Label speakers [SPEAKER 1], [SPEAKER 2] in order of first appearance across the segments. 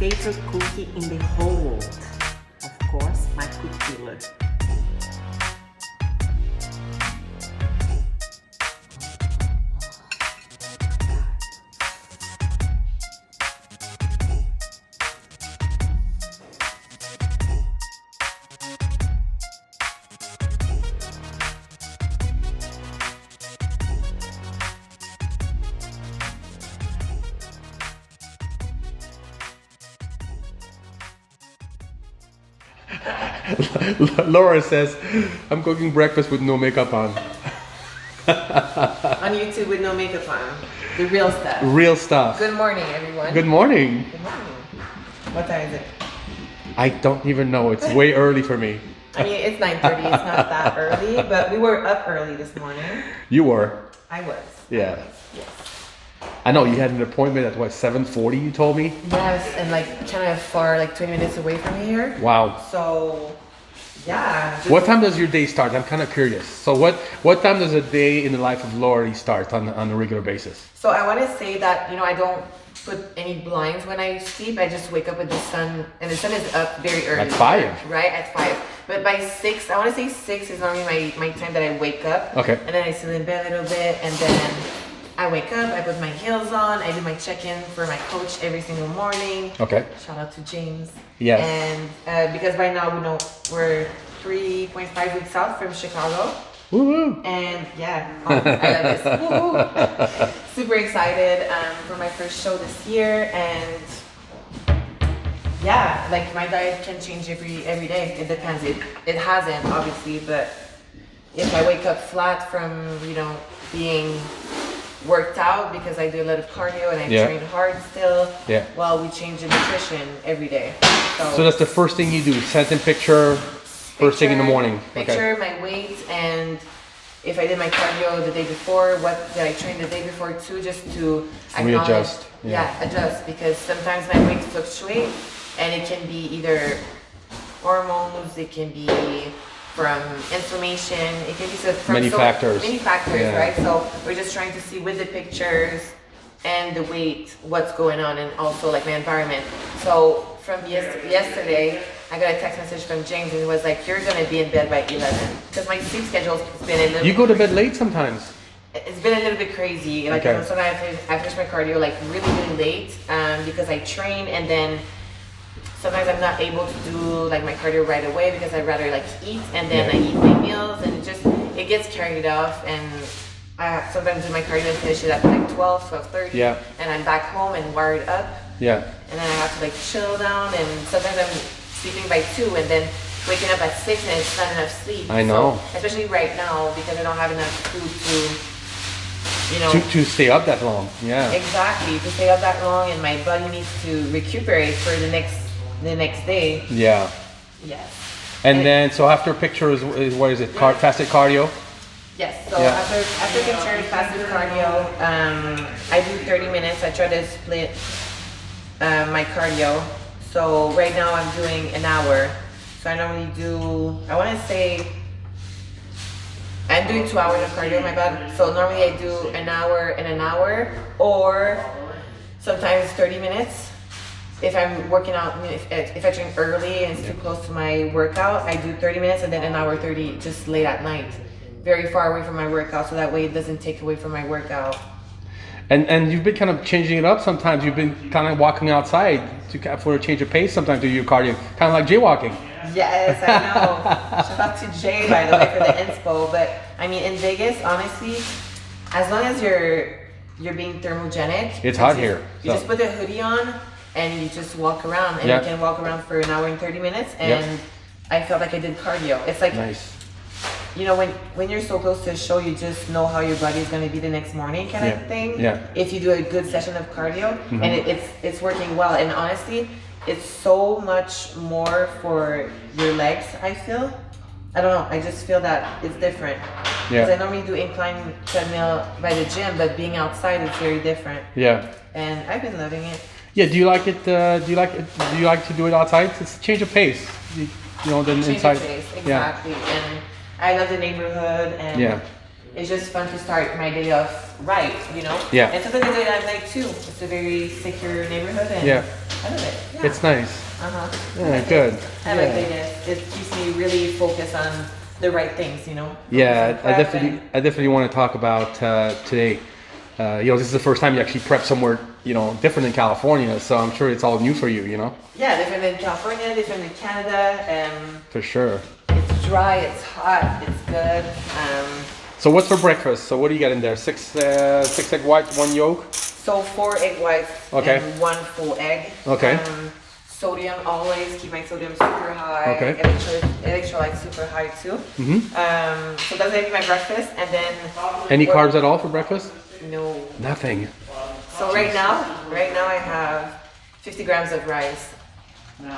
[SPEAKER 1] favorite cookie in the whole world. Of course, my cookie killer.
[SPEAKER 2] Laura says, I'm cooking breakfast with no makeup on.
[SPEAKER 1] On YouTube with no makeup on. The real stuff.
[SPEAKER 2] Real stuff.
[SPEAKER 1] Good morning, everyone.
[SPEAKER 2] Good morning.
[SPEAKER 1] Good morning. What time is it?
[SPEAKER 2] I don't even know. It's way early for me.
[SPEAKER 1] I mean, it's 9:30. It's not that early, but we were up early this morning.
[SPEAKER 2] You were?
[SPEAKER 1] I was.
[SPEAKER 2] Yeah.
[SPEAKER 1] Yes.
[SPEAKER 2] I know you had an appointment at what, 7:40 you told me?
[SPEAKER 1] Yes, and like kind of far, like 20 minutes away from here.
[SPEAKER 2] Wow.
[SPEAKER 1] So, yeah.
[SPEAKER 2] What time does your day start? I'm kind of curious. So what time does a day in the life of Lauralie start on a regular basis?
[SPEAKER 1] So I want to say that, you know, I don't put any blinds when I sleep. I just wake up with the sun, and the sun is up very early.
[SPEAKER 2] At 5?
[SPEAKER 1] Right, at 5. But by 6, I want to say 6 is normally my time that I wake up.
[SPEAKER 2] Okay.
[SPEAKER 1] And then I sit in bed a little bit, and then I wake up, I put my heels on, I do my check-in for my coach every single morning.
[SPEAKER 2] Okay.
[SPEAKER 1] Shout out to James.
[SPEAKER 2] Yes.
[SPEAKER 1] And because right now, you know, we're 3.5 weeks out from Chicago.
[SPEAKER 2] Woo-woo.
[SPEAKER 1] And yeah, I love this. Woo-hoo. Super excited for my first show this year, and yeah, like my diet can change every day. It depends. It hasn't obviously, but if I wake up flat from, you know, being worked out because I do a lot of cardio and I train hard still.
[SPEAKER 2] Yeah.
[SPEAKER 1] Well, we change the nutrition every day.
[SPEAKER 2] So that's the first thing you do. Send in picture first thing in the morning.
[SPEAKER 1] Picture my weight, and if I did my cardio the day before, what did I train the day before too, just to
[SPEAKER 2] readjust.
[SPEAKER 1] Adjust, because sometimes my weight fluctuate, and it can be either hormones, it can be from inflammation, it can be from
[SPEAKER 2] many factors,
[SPEAKER 1] right? So we're just trying to see with the pictures and the weight what's going on, and also like my environment. So from yesterday, I got a text message from James, and he was like, "You're gonna be in bed by 11," because my sleep schedule has been a little.
[SPEAKER 2] You go to bed late sometimes.
[SPEAKER 1] It's been a little bit crazy. Like, you know, sometimes I finish my cardio like really late because I train, and then sometimes I'm not able to do like my cardio right away because I'd rather like eat, and then I eat my meals, and it gets carried off, and I sometimes do my cardio and finish it at like 12:30.
[SPEAKER 2] Yeah.
[SPEAKER 1] And I'm back home and wired up.
[SPEAKER 2] Yeah.
[SPEAKER 1] And then I have to like chill down, and sometimes I'm sleeping by 2 and then waking up at 6 and it's not enough sleep.
[SPEAKER 2] I know.
[SPEAKER 1] So, especially right now because I don't have enough food to, you know.
[SPEAKER 2] To stay up that long. Yeah.
[SPEAKER 1] Exactly. To stay up that long, and my body needs to recuperate for the next day.
[SPEAKER 2] Yeah.
[SPEAKER 1] Yes.
[SPEAKER 2] And then, so after picture is what is it? Fasted cardio?
[SPEAKER 1] Yes. So after picture, fasted cardio, I do 30 minutes. I try to split my cardio. So right now I'm doing an hour. So I normally do, I want to say, I'm doing 2 hours of cardio, my bad. So normally I do an hour and an hour, or sometimes 30 minutes. If I'm working out, if I train early and it's too close to my workout, I do 30 minutes and then an hour 30 just late at night. Very far away from my workout, so that way it doesn't take away from my workout.
[SPEAKER 2] And you've been kind of changing it up sometimes. You've been kind of walking outside for a change of pace sometimes to your cardio, kind of like jaywalking.
[SPEAKER 1] Yes, I know. Shout out to Jay, by the way, for the inspo. But I mean, in Vegas, honestly, as long as you're being thermogenic,
[SPEAKER 2] it's hot here.
[SPEAKER 1] You just put a hoodie on and you just walk around, and you can walk around for an hour and 30 minutes, and I felt like I did cardio. It's like,
[SPEAKER 2] nice.
[SPEAKER 1] You know, when you're so close to a show, you just know how your body is going to be the next morning, kind of thing. Yeah. If you do a good session of cardio, and it's working well, and honestly, it's so much more for your legs. I feel. I don't know. I just feel that it's different. Because I normally do incline treadmill by the gym, but being outside is very different. Yeah. And I've been loving it.
[SPEAKER 2] Yeah. Do you like it? Do you like to do it outside? It's a change of pace. You know, than
[SPEAKER 1] change
[SPEAKER 2] inside.
[SPEAKER 1] Of pace, exactly. Yeah. And I love the neighborhood, and it's just fun to start my day off right, you know?
[SPEAKER 2] Yeah.
[SPEAKER 1] And sometimes I do it at night too. It's a very secure neighborhood, and I love it. Yeah.
[SPEAKER 2] It's nice. Yeah, good.
[SPEAKER 1] I like this. It keeps me really focused on the right things, you know.
[SPEAKER 2] Yeah, I definitely want to talk about today. You know, this is the first time you actually prep somewhere, you know, different in California. So I'm sure it's all new for you, you know.
[SPEAKER 1] Yeah, different in California, different in Canada.
[SPEAKER 2] For sure.
[SPEAKER 1] It's dry, it's hot, it's good.
[SPEAKER 2] So what's for breakfast? So what do you got in there? Six egg whites, 1 yolk.
[SPEAKER 1] So 4 egg whites and 1 full egg.
[SPEAKER 2] Okay.
[SPEAKER 1] Sodium, always keep my sodium super high.
[SPEAKER 2] Okay.
[SPEAKER 1] Electrolytes super high too. So that's gonna be my breakfast, and then.
[SPEAKER 2] Any carbs at all for breakfast?
[SPEAKER 1] No.
[SPEAKER 2] Nothing.
[SPEAKER 1] So right now I have 50 grams of rice.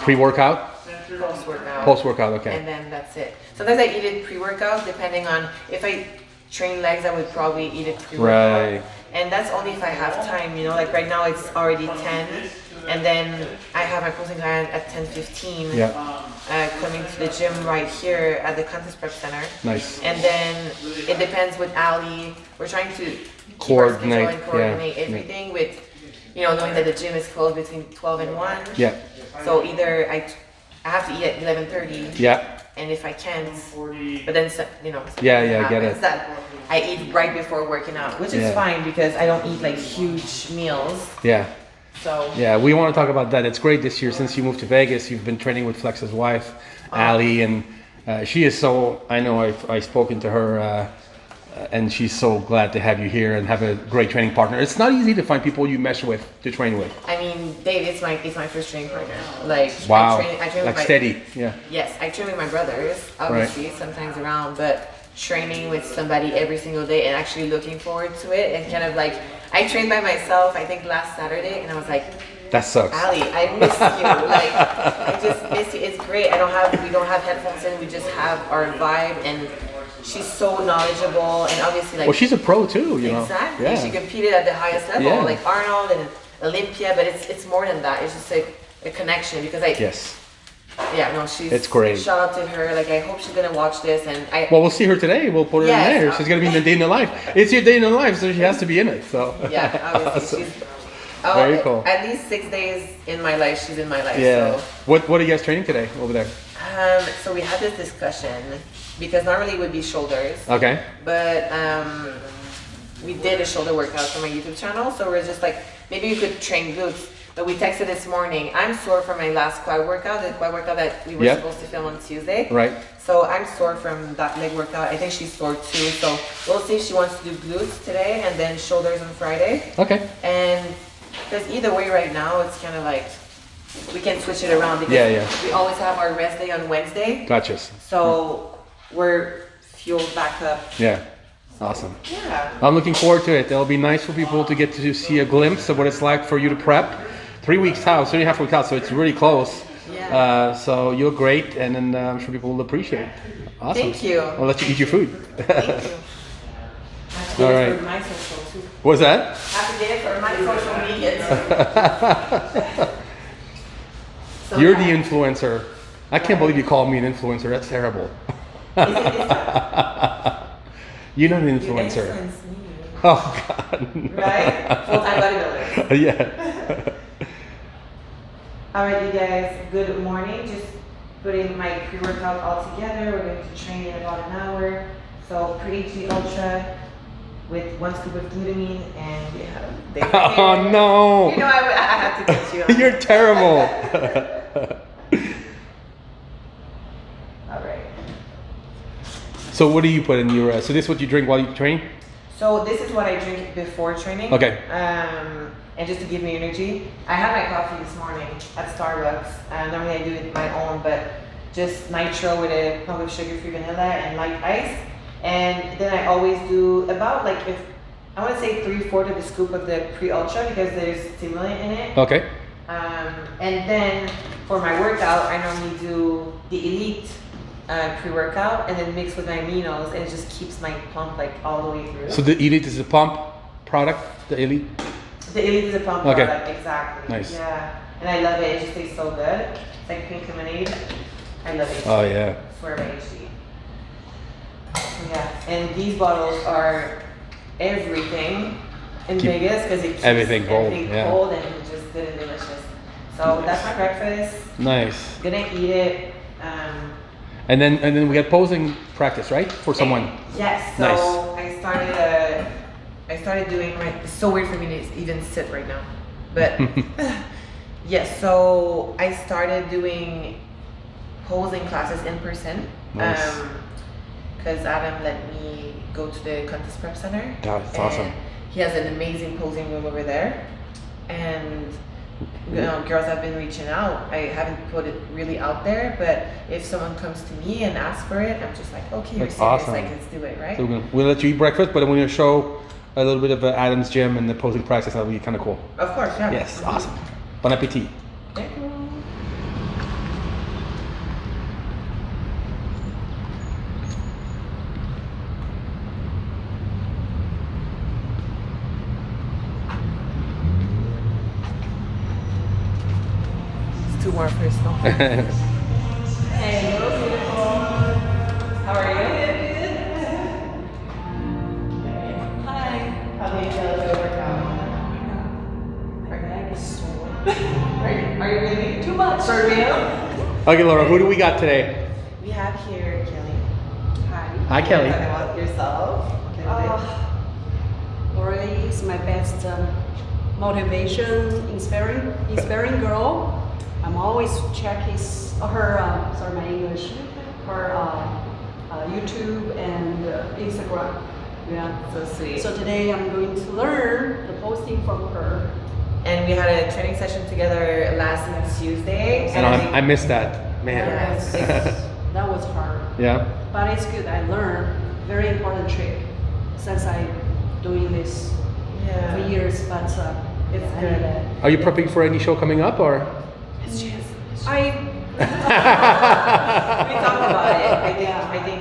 [SPEAKER 2] Pre-workout?
[SPEAKER 1] Post-workout.
[SPEAKER 2] Post-workout, okay.
[SPEAKER 1] And then that's it. Sometimes I eat it pre-workout, depending on if I train legs, I would probably eat it pre-workout.
[SPEAKER 2] Right.
[SPEAKER 1] And that's only if I have time, you know, like right now it's already 10, and then I have my posting time at 10:15.
[SPEAKER 2] Yeah.
[SPEAKER 1] Coming to the gym right here at the Contest Prep Center.
[SPEAKER 2] Nice.
[SPEAKER 1] And then it depends with Ali. We're trying to keep
[SPEAKER 2] coordinate,
[SPEAKER 1] our schedule and coordinate everything with, you know, knowing that the gym is closed between 12 and 1.
[SPEAKER 2] Yeah.
[SPEAKER 1] So either I have to eat at 11:30.
[SPEAKER 2] Yeah.
[SPEAKER 1] And if I can't, but then, you know,
[SPEAKER 2] Yeah, get it.
[SPEAKER 1] that I eat right before working out, which is fine because I don't eat like huge meals.
[SPEAKER 2] Yeah.
[SPEAKER 1] So
[SPEAKER 2] yeah, we want to talk about that. It's great this year since you moved to Vegas. You've been training with Flex's wife, Ali, and she is so. I know I've spoken to her, and she's so glad to have you here and have a great training partner. It's not easy to find people you mesh with to train with.
[SPEAKER 1] I mean, Dave, it's my first training partner. Like
[SPEAKER 2] wow,
[SPEAKER 1] I train
[SPEAKER 2] like
[SPEAKER 1] with
[SPEAKER 2] steady, yeah.
[SPEAKER 1] Yes, I train with my brothers, obviously, sometimes around, but training with somebody every single day and actually looking forward to it and kind of like. I trained by myself, I think last Saturday, and I was like,
[SPEAKER 2] that sucks.
[SPEAKER 1] Ali, I miss you. Like, I just miss you. It's great. We don't have headphones in, we just have our vibe, and she's so knowledgeable, and obviously like.
[SPEAKER 2] Well, she's a pro too, you know.
[SPEAKER 1] Exactly.
[SPEAKER 2] Yeah.
[SPEAKER 1] She competed at the highest level, like Arnold and Olympia, but it's more than that. It's just like a connection because
[SPEAKER 2] Yes.
[SPEAKER 1] Yeah, no, it's
[SPEAKER 2] great.
[SPEAKER 1] Shout out to her. Like, I hope she's gonna watch this, and
[SPEAKER 2] Well, we'll see her today. We'll put her in there. She's gonna be in the day in the life. It's your day in the life, so she has to be in it. So.
[SPEAKER 1] Yeah, obviously.
[SPEAKER 2] Very cool.
[SPEAKER 1] At least 6 days in my life, she's in my life.
[SPEAKER 2] Yeah.
[SPEAKER 1] So.
[SPEAKER 2] What are you guys training today over there?
[SPEAKER 1] So we had this discussion because normally it would be shoulders.
[SPEAKER 2] Okay.
[SPEAKER 1] But we did a shoulder workout for my YouTube channel, so we're just like maybe you could train glutes. But we texted this morning. I'm sore from my last quad workout, the quad workout that we were supposed to film on Tuesday.
[SPEAKER 2] Right.
[SPEAKER 1] So I'm sore from that leg workout. I think she's sore too. So we'll see if she wants to do glutes today and then shoulders on Friday.
[SPEAKER 2] Okay.
[SPEAKER 1] And because either way right now, it's kind of like we can switch it around because we always have our rest day on Wednesday.
[SPEAKER 2] Gotcha.
[SPEAKER 1] So we're fueled back up.
[SPEAKER 2] Yeah. Awesome.
[SPEAKER 1] Yeah.
[SPEAKER 2] I'm looking forward to it. It'll be nice for people to get to see a glimpse of what it's like for you to prep. 3 weeks out, 3.5 weeks out, so it's really close.
[SPEAKER 1] Yeah.
[SPEAKER 2] So you're great, and then I'm sure people will appreciate it. Awesome.
[SPEAKER 1] Thank you.
[SPEAKER 2] I'll let you eat your food.
[SPEAKER 1] Thank you.
[SPEAKER 2] All right.
[SPEAKER 1] For my social too.
[SPEAKER 2] What's that?
[SPEAKER 1] Have to get it for my social media. So
[SPEAKER 2] You're the influencer. I can't believe you called me an influencer. That's terrible. You're not an influencer. Oh God.
[SPEAKER 1] Right? Full-time bodybuilder.
[SPEAKER 2] Yeah.
[SPEAKER 1] All right, you guys. Good morning. Just putting my pre-workout all together. We're going to train in about an hour. So pre-HG Ultra with 1 scoop of glutamine, and we have.
[SPEAKER 2] Oh no!
[SPEAKER 1] You know I have to get you. On.
[SPEAKER 2] You're terrible.
[SPEAKER 1] All right.
[SPEAKER 2] So what do you put in your? So this is what you drink while you train?
[SPEAKER 1] So this is what I drink before training.
[SPEAKER 2] Okay.
[SPEAKER 1] And just to give me energy. I had my coffee this morning at Starbucks. Normally I do it my own, but just nitro with a pump of sugar-free vanilla and light ice. And then I always do about like if I want to say 3/4 of the scoop of the pre-ultra because there's stimulant in it.
[SPEAKER 2] Okay.
[SPEAKER 1] And then for my workout, I normally do the Elite pre-workout and then mix with my aminos, and it just keeps my pump like all the way through.
[SPEAKER 2] So the Elite is a pump product. The Elite.
[SPEAKER 1] The Elite is a pump product, exactly.
[SPEAKER 2] Nice.
[SPEAKER 1] Yeah, and I love it. It just tastes so good. It's like pink lemonade. I love it.
[SPEAKER 2] Oh yeah.
[SPEAKER 1] Swear by HD. Yeah, and these bottles are everything in Vegas because it keeps
[SPEAKER 2] everything cold,
[SPEAKER 1] and just good and delicious. So that's my breakfast.
[SPEAKER 2] Nice.
[SPEAKER 1] Gonna eat it.
[SPEAKER 2] And then we got posing practice, right? For someone.
[SPEAKER 1] Yes. So nice. I started doing my. It's so weird for me to even sit right now, but yes. So I started doing posing classes in person.
[SPEAKER 2] Nice.
[SPEAKER 1] Because Adam let me go to the contest prep center.
[SPEAKER 2] That's awesome.
[SPEAKER 1] He has an amazing posing room over there, and you know, girls have been reaching out. I haven't put it really out there, but if someone comes to me and asks for it, I'm just like, okay, you're
[SPEAKER 2] That's
[SPEAKER 1] serious,
[SPEAKER 2] awesome.
[SPEAKER 1] like, let's do it, right?
[SPEAKER 2] So we'll let you eat breakfast, but I'm going to show a little bit of Adam's gym and the posing practice. That'll be kind of cool.
[SPEAKER 1] Of course, yeah.
[SPEAKER 2] Yes, awesome. Bon appetit.
[SPEAKER 1] Okay. Too warm for yourself. Hey, hello, beautiful. How are you? Hi. How do you feel as you work out?
[SPEAKER 3] My leg is sore.
[SPEAKER 1] Are you really?
[SPEAKER 3] Too much.
[SPEAKER 1] For real?
[SPEAKER 2] Okay, Laura, who do we got today?
[SPEAKER 1] We have here Kelly.
[SPEAKER 3] Hi.
[SPEAKER 2] Hi, Kelly.
[SPEAKER 1] Talk about yourself.
[SPEAKER 3] Lauralie is my best motivation, inspiring girl. I'm always check her YouTube and Instagram. Yeah.
[SPEAKER 1] So sweet.
[SPEAKER 3] So today I'm going to learn the posting from her.
[SPEAKER 1] And we had a training session together last Tuesday.
[SPEAKER 2] And I missed that, man.
[SPEAKER 1] Yes.
[SPEAKER 3] That was hard.
[SPEAKER 2] Yeah.
[SPEAKER 3] But it's good. I learned very important trick since I doing this for years. But
[SPEAKER 1] It's
[SPEAKER 3] I
[SPEAKER 1] good.
[SPEAKER 3] need it.
[SPEAKER 2] Are you prepping for any show coming up, or?
[SPEAKER 3] I
[SPEAKER 1] We talked about it.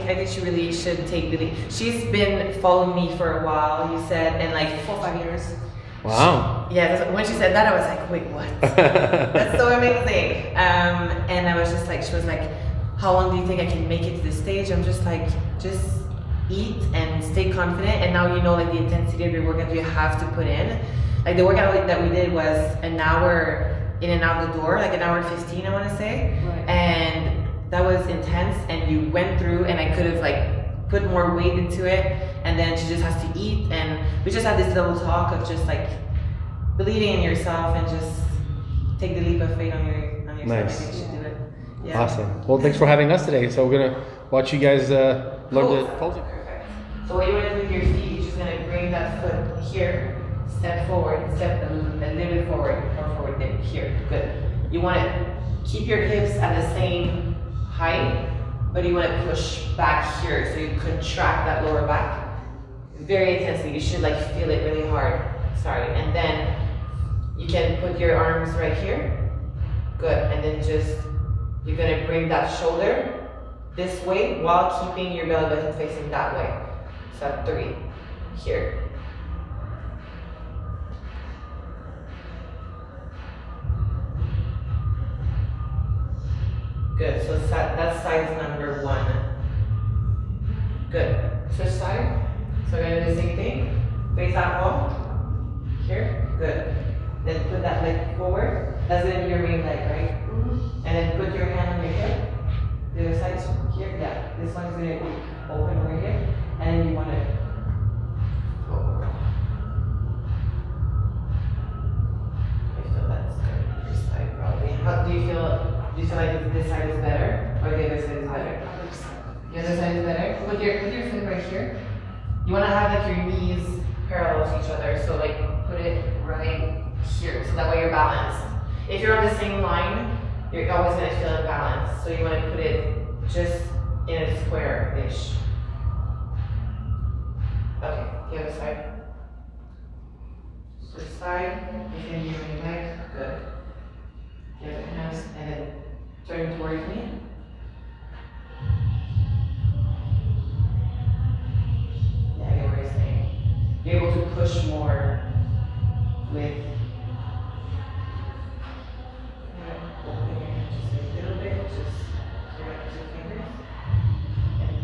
[SPEAKER 1] I think she really should take the lead. She's been following me for a while, you said, and like
[SPEAKER 3] 4 or 5 years.
[SPEAKER 2] Wow.
[SPEAKER 1] when she said that, I was like, wait, what? That's so amazing. And I was just like, she was like, how long do you think I can make it to this stage? I'm just like, just eat and stay confident. And now you know like the intensity of your workout you have to put in. Like the workout that we did was an hour in and out the door, like an hour 15, I want to say.
[SPEAKER 3] Right.
[SPEAKER 1] And that was intense, and you went through, and I could have like put more weight into it, and then she just has to eat, and we just had this little talk of just like believing in yourself and just take the leap of faith on yourself.
[SPEAKER 2] Nice.
[SPEAKER 1] I think you should do it. Yeah.
[SPEAKER 2] Awesome. Well, thanks for having us today. So we're gonna watch you guys learn the posing.
[SPEAKER 1] Perfect. So what you want to do with your feet, you're just gonna bring that foot here, step forward, step a little bit forward, or forward dip here. Good. You want to keep your hips at the same height, but you want to push back here, so you contract that lower back very intensely. You should like feel it really hard. Sorry. And then you can put your arms right here. Good. And then just you're gonna bring that shoulder this way while keeping your belly button facing that way. So 3 here. Good, so that's size number 1. Good, switch side. So we're gonna do the same thing. Face that wall. Here, good. Then put that leg forward. That's gonna be your main leg, right?
[SPEAKER 3] Mm-hmm.
[SPEAKER 1] And then put your hand on your hip. The other side, here, yeah. This one's gonna be open over here. And then you wanna go over. I feel that's your side probably. How do you feel? Do you feel like this side is better, or the other side is better? The other side is better. Put your foot right here. You want to have like your knees parallel to each other. So like put it right here, so that way you're balanced. If you're on the same line, you're always going to feel imbalanced. So you want to put it just in a square-ish. Okay, the other side. This side, you can use your leg. Good. The other hand, and then turn towards me. Yeah, I get what you're saying. You're able to push more with. Open your hand just a little bit, just your 2 fingers. And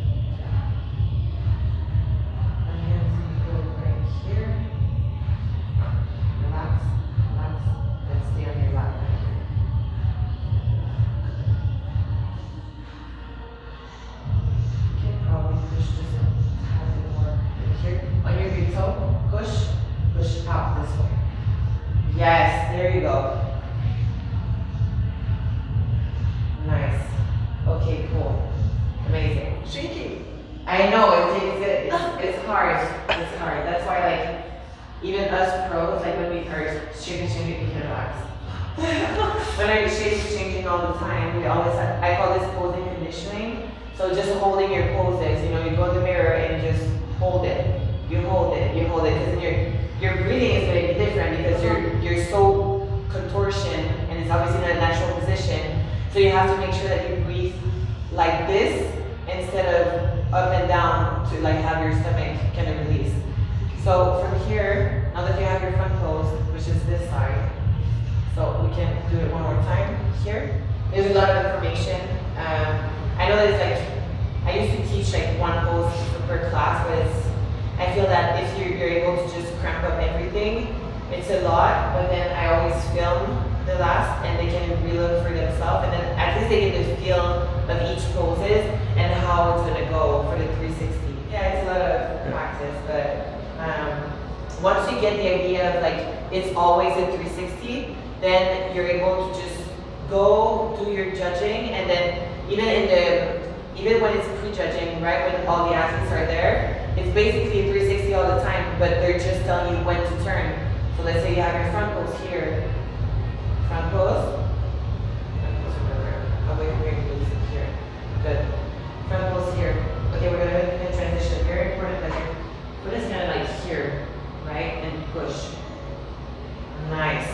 [SPEAKER 1] my hands go right here. Relax, relax, and stay on your lap. you go. Nice. Okay, cool. Amazing.
[SPEAKER 3] Shaking.
[SPEAKER 1] I know it's hard. It's hard. That's why like even us pros, like when we are shaking, we can relax. When our shape is changing all the time, we always have, I call this posing conditioning. So just holding your poses, you know, you go in the mirror and just hold it. You hold it, because then your breathing is going to be different because you're so contortion and it's obviously not a natural position. So you have to make sure that you breathe like this instead of up and down to like have your stomach kind of release. So from here, now that you have your front pose, which is this side, so we can do it one more time here. There's a lot of information. I know that it's like, I used to teach like one pose per class, but I feel that if you're able to just cramp up everything, it's a lot, but then I always film the last and they can relook for themselves and then at least they get the feel of each poses and how it's gonna go for the 360. Yeah, it's a lot of practice, but once you get the idea of like, it's always a 360, then you're able to just go do your judging and then even when it's pre-judging, right, when all the athletes are there, it's basically a 360 all the time, but they're just telling you when to turn. So let's say you have your front pose here. Front pose. Remember, away from your glutes here. Good. Front pose here. Okay, we're gonna transition. Very important that your foot is kind of like here, right, and push. Nice.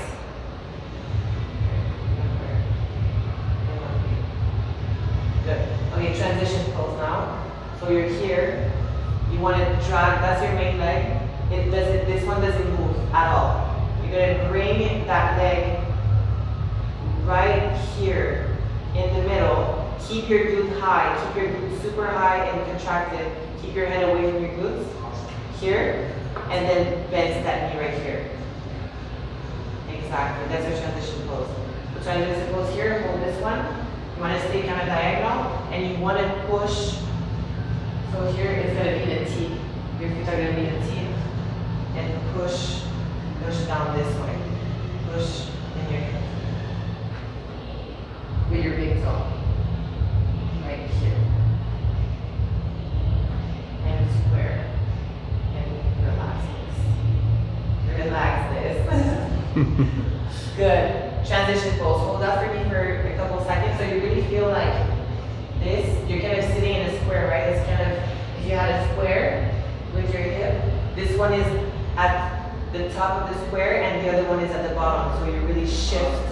[SPEAKER 1] Good. Okay, transition pose now. So you're here. You want to drag. That's your main leg. This one doesn't move at all. You're gonna bring that leg right here in the middle. Keep your glute high. Keep your glutes super high and contracted. Keep your head away from your glutes. Here, and then bend that knee right here. Exactly. That's your transition pose. So transition pose here. Hold this one. You want to stay kind of diagonal, and you want to push. So here it's going to be in a T. Your feet are going to be in a T, and push down this way. Push in your hip with your big toe, right here, and square, and relax this. Relax this. Good. Transition pose. Hold that for me for a couple seconds so you really feel like this. You're kind of sitting in a square, right? It's kind of, if you had a square with your hip, this one is at the top of the square and the other one is at the bottom. So you really shift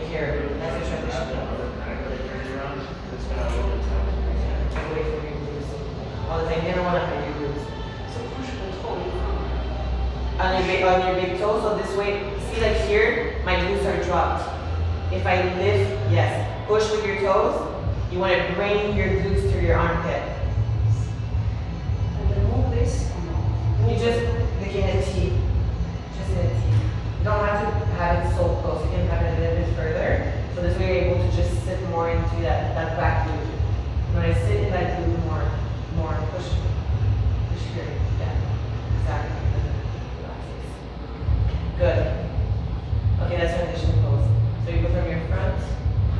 [SPEAKER 1] here. That's your transition pose. Away from your glutes. All the time. You never want to hide your glutes. So push the toe. On your big toe, so this way, see like here, my glutes are dropped. If I lift, yes, push with your toes, you want to bring your glutes to your armpit.
[SPEAKER 3] And then move this or no?
[SPEAKER 1] You just look in a T. Just in a T. You don't have to have it so close, you can have it a little bit further. So this way you're able to just sit more into that back glute. When I sit in that glute more, push here. Yeah, exactly. Good. Okay, that's transition pose. So you go from your front,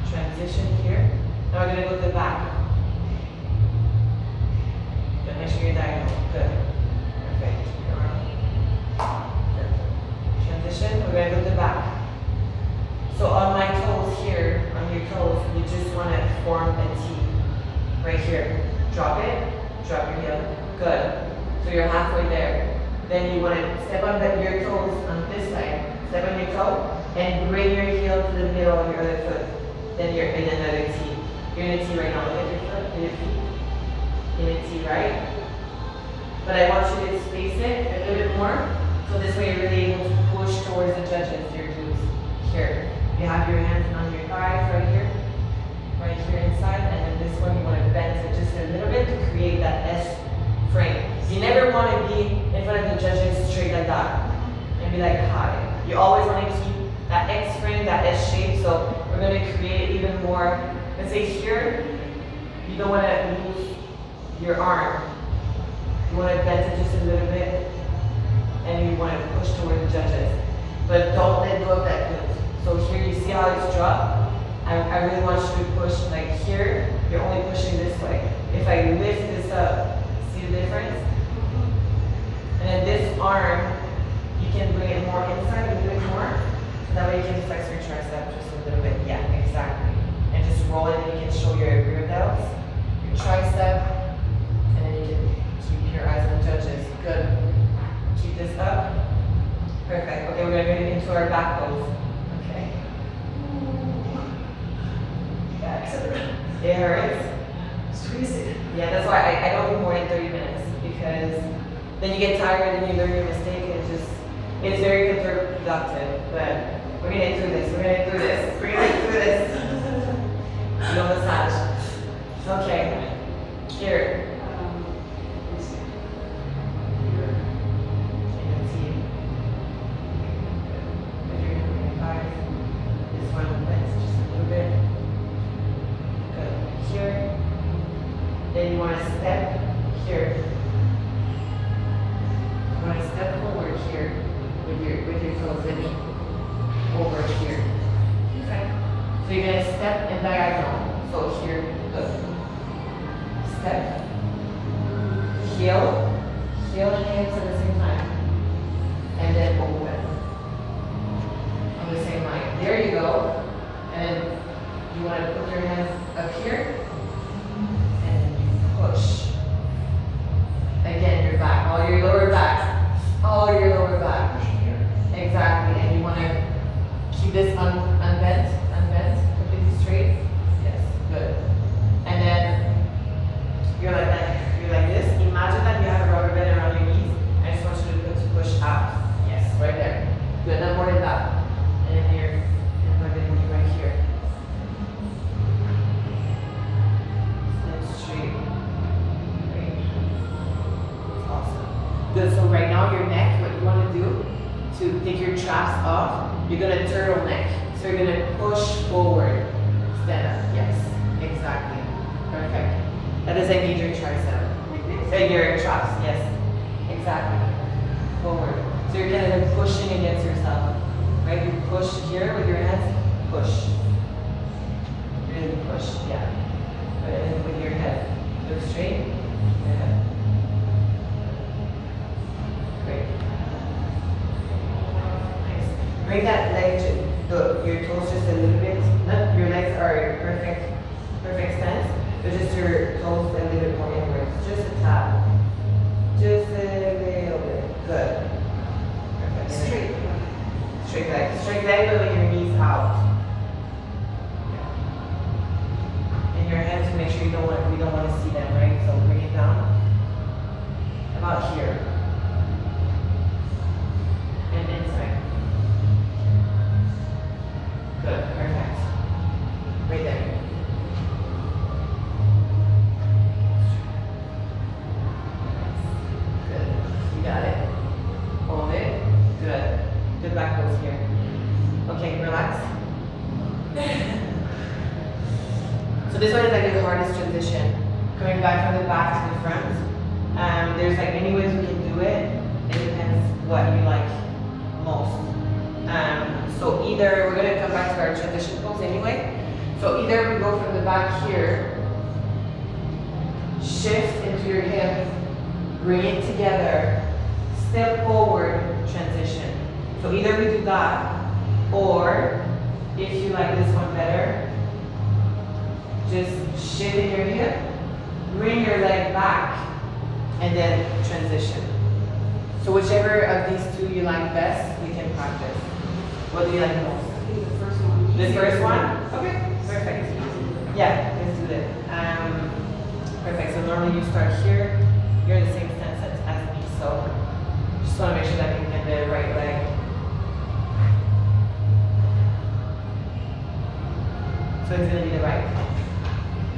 [SPEAKER 1] transition here. Now we're going to go to the back. Good. Make sure you're diagonal. Good. Perfect. Perfect. Transition. We're going to go to the back. So on my toes here, on your toes, you just want to form a T. Right here. Drop it. Drop your heel. Good. So you're halfway there. Then you want to step on your toes on this side. Step on your toe and bring your heel to the middle of your other foot. Then you're in another T. You're in a T right now. Look at your foot, in a T. In a T, right? But I want you to space it a little bit more. So this way you're really able to push towards the judges, your glutes. Here. You have your hands on your thighs right here. Right here inside. And then this one you want to bend it just a little bit to create that S frame. You never want to be in front of the judges straight like that and be like hi. You always want to keep that X frame, that S shape. So we're going to create even more. Let's say here, you don't want to lose your arm. You want to bend it just a little bit and you want to push toward the judges. but don't let go of that glute. So here you see how it's dropped? I really want you to push like here, you're only pushing this way. If I lift this up, see the difference? And then this arm, you can bring it more inside a little bit more. So that way you can flex your tricep just a little bit. Yeah, exactly. And just roll it and you can show your rear delts, your tricep, and then you can keep your eyes on the judges. Good. Keep this up. Perfect. Okay, we're gonna get into our back pose. Okay. Back to the it hurts.
[SPEAKER 3] Squeeze it.
[SPEAKER 1] Yeah, that's why I don't do more than 30 minutes because then you get tired and you learn your mistake and it's very counterproductive. But we're gonna get through this. We're gonna get through this. We're gonna get through this. No massage. Okay. Here.
[SPEAKER 3] Let's see.
[SPEAKER 1] This one bends just a little bit. Good. Here. Then you want to step here. You want to step forward here with your toes bending over here. Okay. So you're gonna step and diagonal. So here, good. Step. Heel and hips at the same time. And then open. On the same line. There you go. And you want to put your hands up here. And you push. Again, your back. All your lower back. All your lower back. Exactly. And you want to keep this unbent, completely straight. Yes, good. And then you're like that. You're like this. Imagine that you have a rubber band around your knees. I just want you to push out. Yes, right there. Good. Not more than that. And then here, and then right here. Stand straight. Great. Awesome. Good. So right now your neck, what you want to do to take your traps off, you're gonna turtleneck. So you're gonna push forward. Stand up. Yes. Exactly. Perfect. That is a major tricep. Your traps. Yes. Exactly. Forward. So you're kind of pushing against yourself. Right? You push here with your hands. Push. Really push. Yeah. And then with your head. Look straight. Your head. Great. Nice. Bring that leg to your toes just a little bit. Not your legs are perfect stance, but just your toes a little bit more inwards. Just a tap. Just a little bit. Good. Perfect.
[SPEAKER 3] Straight.
[SPEAKER 1] Straight leg. Straight leg, but with your knees out. And your hands to make sure we don't want to see them, right? So bring it down. About here. And inside. Good. Perfect. Right there. Good. You got it. Hold it. Good. Good back pose here. Okay, relax. So this one is like the hardest transition. Coming back from the back to the front. There's like many ways we can do it. It depends what you like most. So either, we're gonna come back to our transition pose anyway. So either we go from the back here, shift into your hip, bring it together, step forward, transition. So either we do that, or if you like this one better, just shift in your hip, bring your leg back, and then transition. So whichever of these two you like best, we can practice. What do you like most?
[SPEAKER 3] I think the first one.
[SPEAKER 1] This first one? Okay, perfect. Yeah, let's do that. Perfect. So normally you start here. You're in the same stance as me, so just want to make sure that you get the right leg. So it's going to be the right.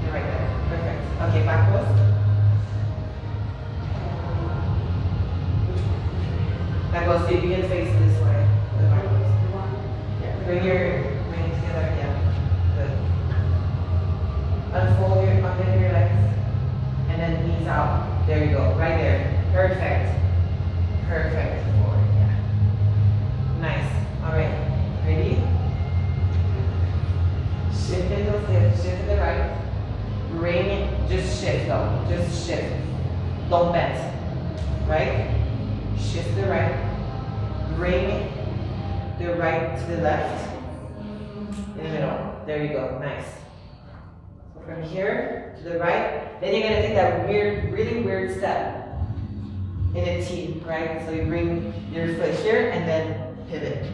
[SPEAKER 1] The right leg. Perfect. Okay, back pose. Back pose. So you can face this way. The back pose. Bring it together, yeah. Good. Unbend your legs, and then knees out. There you go, right there. Perfect. Perfect. Forward, yeah. Nice. don't bend, right? Shift to the right, bring the right to the left, in the middle, there you go, nice. So from here to the right, then you're gonna take that weird, really weird step in a T, right? So you bring your foot here and then pivot.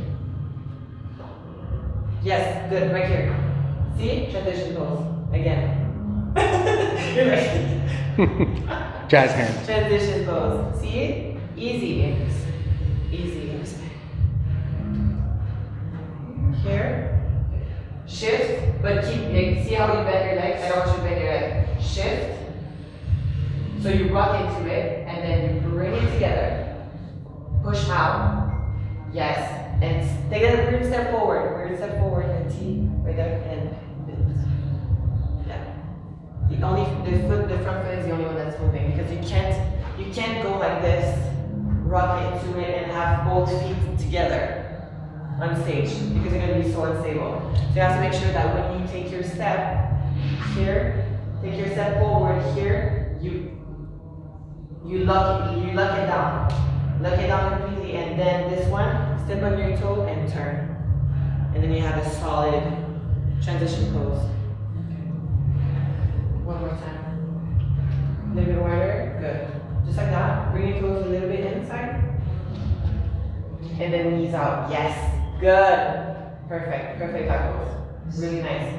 [SPEAKER 1] Yes, good, right here. See, transition pose, again. You're right.
[SPEAKER 2] Jazz hands.
[SPEAKER 1] Transition pose. See? Easy. Easy. Here. Shift, but keep, like, see how you bend your legs? I don't want you to bend your leg. Shift. So you rock into it, and then you bring it together. Push out. Yes. And take a weird step forward. Weird step forward and T right there. And the front foot is the only one that's moving because you can't go like this, rock into it, and have both feet together on stage because you're going to be so unstable. So you have to make sure that when you take your step here, take your step forward here, you lock it down completely, and then this one, step on your toe and turn, and then you have a solid transition pose. One more time. A little bit wider. Good. Just like that. Bring your toes a little bit inside. And then knees out. Yes. Good. Perfect. Perfect back pose. Really nice.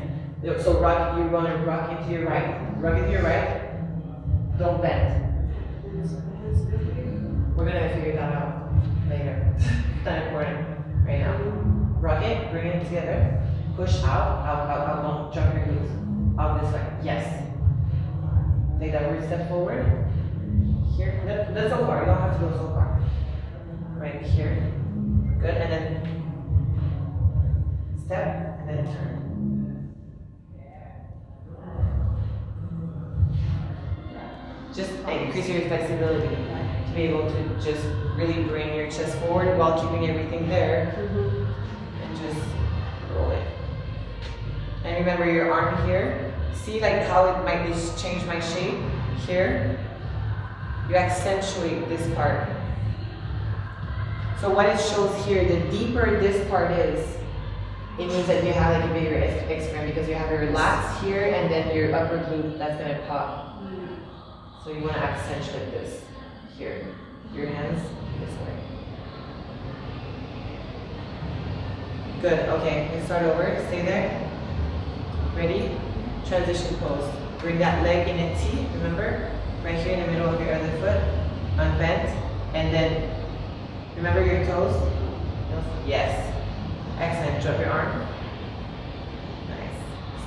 [SPEAKER 1] So rock, you want to rock into your right. Rock into your right. Don't bend. We're going to figure that out later. It's not important right now. Rock it. Bring it together. Push out. Don't jump your glutes. Out this way. Yes. Take that weird step forward. Here. Not so far. You don't have to go so far. Right here. Good. And then step and then turn. Just increase your flexibility to be able to just really bring your chest forward while keeping everything there. And just roll it. And remember your arm here. See like how it might just change my shape here? You accentuate this part. So what it shows here, the deeper this part is, it means that you have like a bigger experience because you have your lats here and then your upper glute that's gonna pop. So you wanna accentuate this here. Your hands this way. Good, okay, let's start over, stay there. Ready? Transition pose. Bring that leg in a T, remember? Right here in the middle of your other foot, unbent, and then remember your toes? Yes. Excellent. Drop your arm. Nice.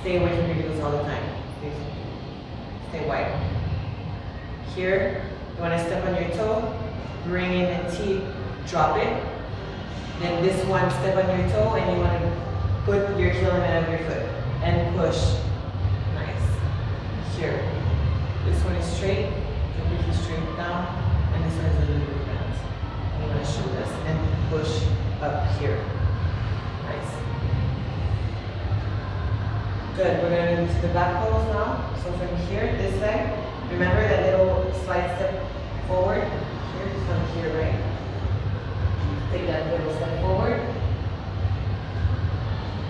[SPEAKER 1] Stay away from your glutes all the time. Stay wide. Here, you want to step on your toe, bring in a T, drop it. Then this one, step on your toe, and you want to put your heel in the end of your foot and push. Here. This one is straight, completely straight down, and this one is a little bit bent. I'm going to show this and push up here. Nice. Good. We're going to move to the back pose now. So from here, this leg, remember that little slide step forward. Here, this one here, right? Take that little step forward.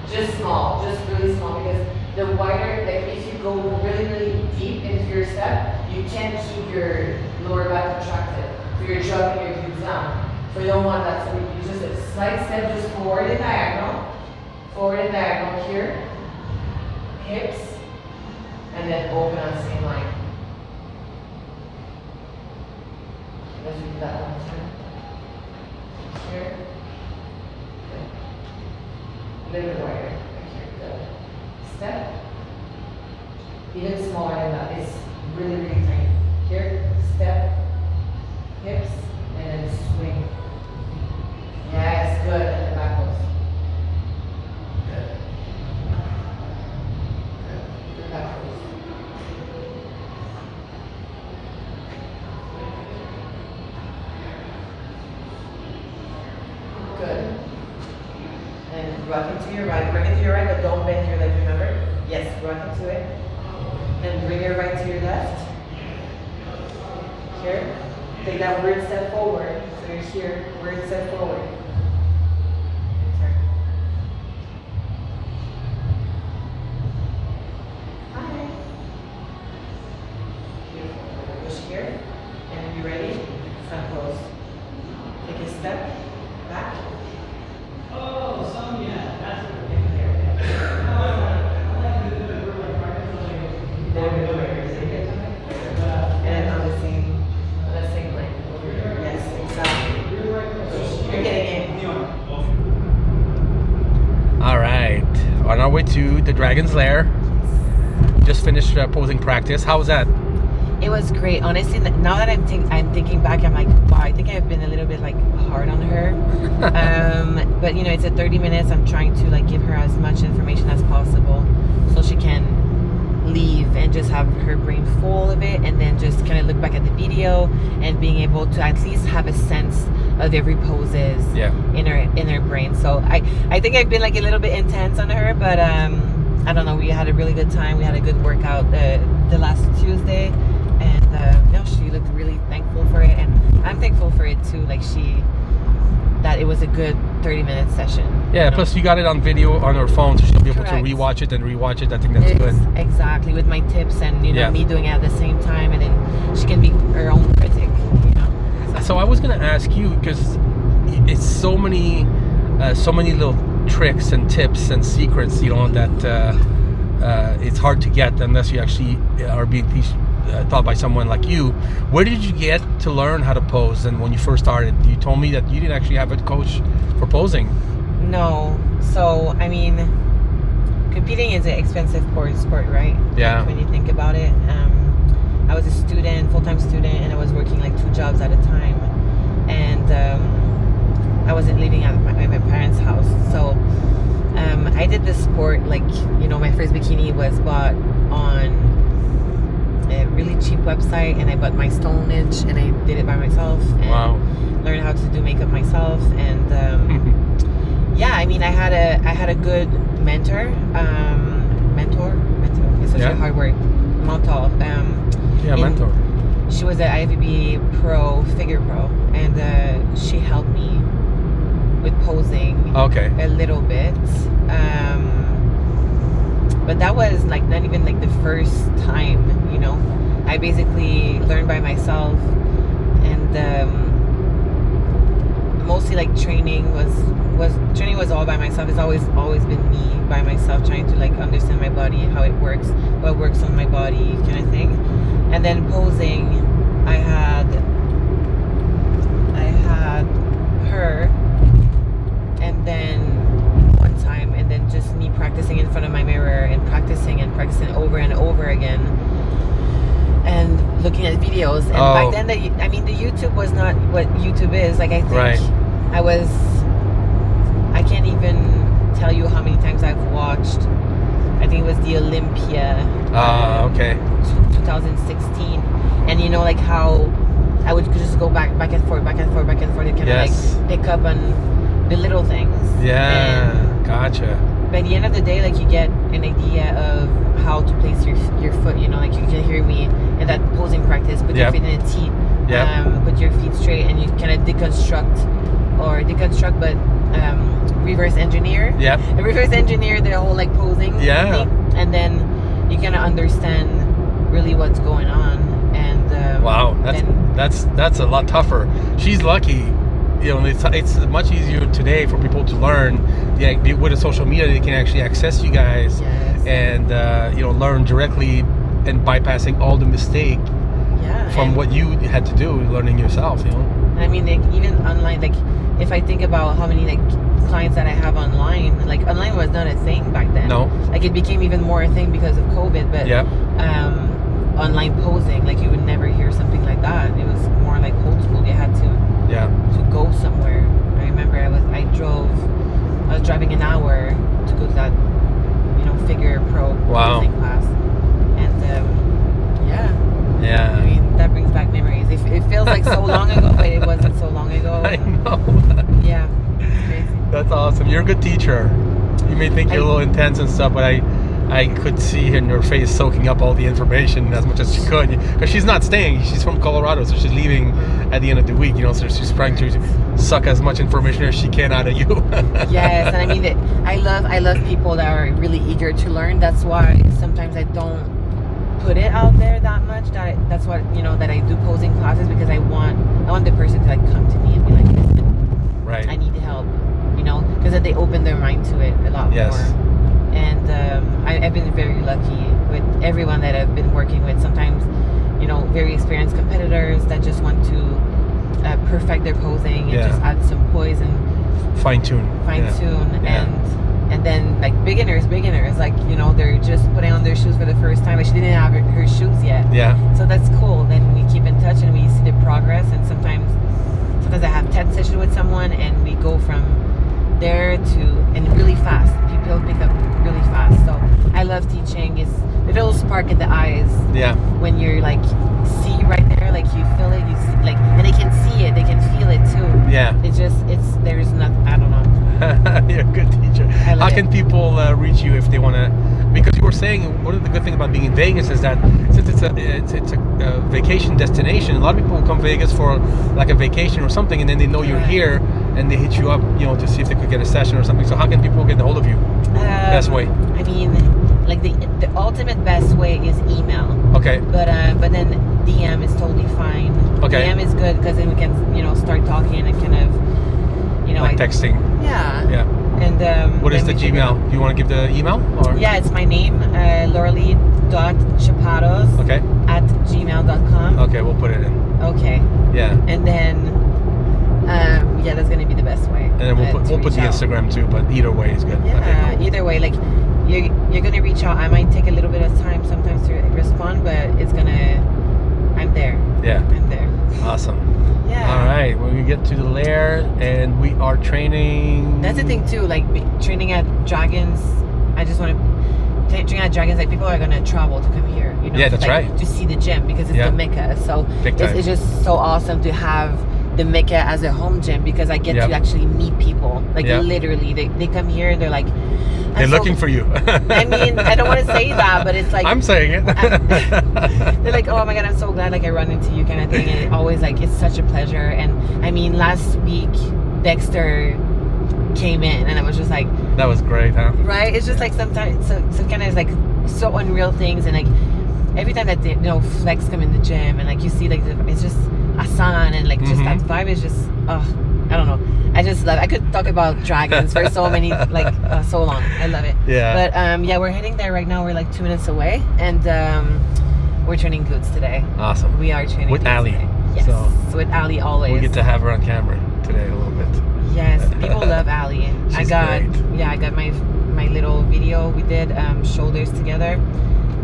[SPEAKER 1] Just small, just really small, because the wider, like if you go really, really deep into your step, you can't keep your lower back contracted. So you're dropping your glutes down. So you don't want that. So you just a slight step just forward and diagonal. Forward and diagonal here. Hips. And then open on the same line. Let's do that one more time. Here. Good. A little bit wider. Step. Even smaller than that. It's really, really tiny. Here, step, hips, and then swing. Yes, good. And then back pose. Good. Good. Good back pose. Good. And rock into your right. Rock into your right, but don't bend your leg, remember? Yes, rock into it. And bring your right to your left. Here. take that word step forward. So you're here, word step forward. And turn. Hi. Beautiful. Push here. And when you're ready, front pose. Take a step back.
[SPEAKER 2] Oh, Sonia, that's what
[SPEAKER 1] And on the same line. Yes, exactly. You're getting it.
[SPEAKER 2] All right, on our way to the Dragon's Lair. Just finished posing practice. How was that?
[SPEAKER 1] It was great. Honestly, now that I'm thinking back, I'm like, wow, I think I've been a little bit like hard on her. But you know, it's at 30 minutes. I'm trying to like give her as much information as possible so she can leave and just have her brain full of it, and then just kind of look back at the video and being able to at least have a sense of every poses in her brain. So I think I've been like a little bit intense on her, but I don't know, we had a really good time. We had a good workout the last Tuesday, and no, she looked really thankful for it, and I'm thankful for it too. Like that it was a good 30-minute session.
[SPEAKER 2] Yeah, plus you got it on video on her phone, so she'll be able to rewatch it and rewatch it. I think that's good.
[SPEAKER 1] Exactly, with my tips and me doing it at the same time, and then she can be her own critic.
[SPEAKER 2] So I was gonna ask you, because it's so many little tricks and tips and secrets, that it's hard to get unless you actually are being taught by someone like you. Where did you get to learn how to pose? And when you first started, you told me that you didn't actually have a coach for posing.
[SPEAKER 1] No. So I mean, competing is an expensive sport, right?
[SPEAKER 2] Yeah.
[SPEAKER 1] Like, when you think about it, I was a student, full-time student, and I was working like 2 jobs at a time, and I wasn't living at my parents' house. So I did this sport, like, my first bikini was bought on a really cheap website, and I bought my stonage, and I did it by myself, and learned how to do makeup myself. And yeah, I mean, I had a good mentor. It's such a hard word. Mentor.
[SPEAKER 2] Mentor.
[SPEAKER 1] She was an IFBB pro, figure pro, and she helped me with posing a little bit. But that was like not even like the first time, I basically learned by myself, and mostly like training was all by myself. It's always been me by myself, trying to like understand my body, how it works, what works on my body, kind of thing. And then posing, I had her, and then one time, and then just me practicing in front of my mirror and practicing over and over again, and looking at videos. And back then, the YouTube was not what YouTube is. Like, I think I can't even tell you how many times I've watched. I think it was the Olympia. 2016, and like how I would just go back and forth, and kind of like pick up on the little things.
[SPEAKER 2] Gotcha.
[SPEAKER 1] By the end of the day, like, you get an idea of how to place your foot. Like, you can hear me in that posing practice, put your feet in a T, put your feet straight, and you kind of deconstruct, but reverse engineer. Reverse engineer the whole like posing technique, and then you kind of understand really what's going on. And
[SPEAKER 2] wow, that's a lot tougher. She's lucky. It's much easier today for people to learn. With the social media, they can actually access you guys and learn directly, and bypassing all the mistake from what you had to do, learning yourself.
[SPEAKER 1] I mean, like, even online, like, if I think about how many like clients that I have online, like, online was not a thing back then.
[SPEAKER 2] No.
[SPEAKER 1] Like, it became even more a thing because of COVID. But online posing, like, you would never hear something like that. It was more like old school. You had to go somewhere. I remember I was driving an hour to go to that figure pro posing class, and I mean, that brings back memories. It feels like so long ago, but it wasn't so long ago.
[SPEAKER 2] I know.
[SPEAKER 1] Yeah, it's crazy.
[SPEAKER 2] That's awesome. You're a good teacher. You may think you're a little intense and stuff, but I could see in her face soaking up all the information as much as she could, because she's not staying. She's from Colorado, so she's leaving at the end of the week. So she's trying to suck as much information as she can out of you.
[SPEAKER 1] Yes, and I mean, I love people that are really eager to learn. That's why sometimes I don't put it out there that much. That's what that I do posing classes, because I want the person to like come to me and be like, listen,
[SPEAKER 2] right,
[SPEAKER 1] I need help, because then they open their mind to it a lot more. And I've been very lucky with everyone that I've been working with. Sometimes, very experienced competitors that just want to perfect their posing and just add some poise and
[SPEAKER 2] fine tune,
[SPEAKER 1] and then like beginners, like they're just putting on their shoes for the first time. Like she didn't have her shoes yet. Yeah. So that's cool. Then we keep in touch and we see the progress. And sometimes I have 10 sessions with someone and we go from there to and really fast. People pick up really fast. So I love teaching. It's a little spark in the eyes. Yeah. When you're like see right there, like you feel it, you see, like, and they can see it, they can feel it too. Yeah. There's nothing. I don't know.
[SPEAKER 2] You're a good teacher. How can people reach you if they want to? Because you were saying one of the good things about being in Vegas is that since it's a vacation destination, a lot of people will come to Vegas for like a vacation or something, and then they know you're here and they hit you up, to see if they could get a session or something. So how can people get a hold of you? Best way.
[SPEAKER 1] I mean, like the ultimate best way is email. Okay. But then DM is totally fine. Okay. DM is good because then we can start talking and kind of
[SPEAKER 2] like texting.
[SPEAKER 1] Yeah. Yeah. And
[SPEAKER 2] what is the Gmail? Do you want to give the email? Or?
[SPEAKER 1] Yeah, it's my name, Lauralie.Chapados @gmail.com.
[SPEAKER 2] Okay, we'll put it in.
[SPEAKER 1] Okay. Yeah. And then that's gonna be the best way.
[SPEAKER 2] And then we'll put the Instagram too, but either way is good.
[SPEAKER 1] Yeah,
[SPEAKER 2] okay, cool.
[SPEAKER 1] Either way, like you're gonna reach out. I might take a little bit of time sometimes to respond, but I'm there. Yeah. I'm there.
[SPEAKER 2] Awesome. Yeah. All right. When we get to the Lair and we are training.
[SPEAKER 1] That's the thing too. Like training at Dragons. I just want to train at Dragons. Like people are gonna travel to come here.
[SPEAKER 2] Yeah, that's right.
[SPEAKER 1] To see the gym because it's the Mecca. So it's just so awesome to have the Mecca as a home gym because I get to actually meet people. Like literally, they come here and they're like.
[SPEAKER 2] They're looking for you.
[SPEAKER 1] I mean, I don't want to say that, but it's like
[SPEAKER 2] I'm saying it.
[SPEAKER 1] They're like, oh my god, I'm so glad like I run into you, kind of thing, and it always like it's such a pleasure. And I mean, last week Dexter came in, and I was just like,
[SPEAKER 2] that was great, huh?
[SPEAKER 1] Right? It's just like sometimes so kind of like so unreal things, and like every time that Flex come in the gym, and like you see like it's just Hassan, and like just that vibe is just I don't know. I just love it. I could talk about Dragons for so many, so long. I love it. Yeah. But, we're heading there right now. We're like 2 minutes away. And we're training glutes today.
[SPEAKER 2] Awesome.
[SPEAKER 1] We are training
[SPEAKER 2] with Ali.
[SPEAKER 1] Yes. So with Ali always.
[SPEAKER 2] We get to have her on camera today a little bit.
[SPEAKER 1] Yes. People love Ali.
[SPEAKER 2] She's great.
[SPEAKER 1] Yeah, I got my little video we did, shoulders together.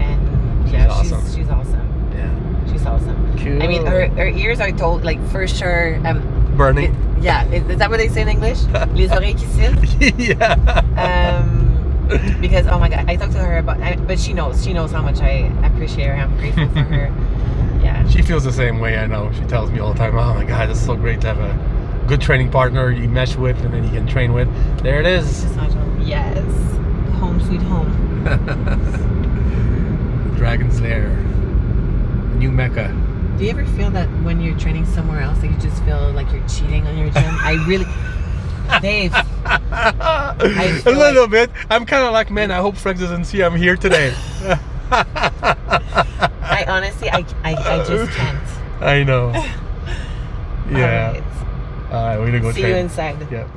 [SPEAKER 1] And
[SPEAKER 2] she's awesome.
[SPEAKER 1] She's awesome. Yeah. She's awesome. Cool. I mean, her ears are told, like, for sure.
[SPEAKER 2] Burning.
[SPEAKER 1] Yeah, is that what they say in English? Les oreilles qui cillent? Yeah. Because, oh my god, I talked to her about, but she knows how much I appreciate her. I'm grateful for her. Yeah.
[SPEAKER 2] She feels the same way, I know. She tells me all the time, oh my god, it's so great to have a good training partner you mesh with and then you can train with. There it is.
[SPEAKER 1] Yes. Home sweet home.
[SPEAKER 2] Dragon's Lair. New Mecca.
[SPEAKER 1] Do you ever feel that when you're training somewhere else, that you just feel like you're cheating on your gym? I really, Dave.
[SPEAKER 2] A little bit. I'm kind of like, man, I hope Flex doesn't see I'm here today.
[SPEAKER 1] I honestly, I just can't.
[SPEAKER 2] I know. Yeah. All right, we're gonna go
[SPEAKER 1] see you inside.
[SPEAKER 2] Yep.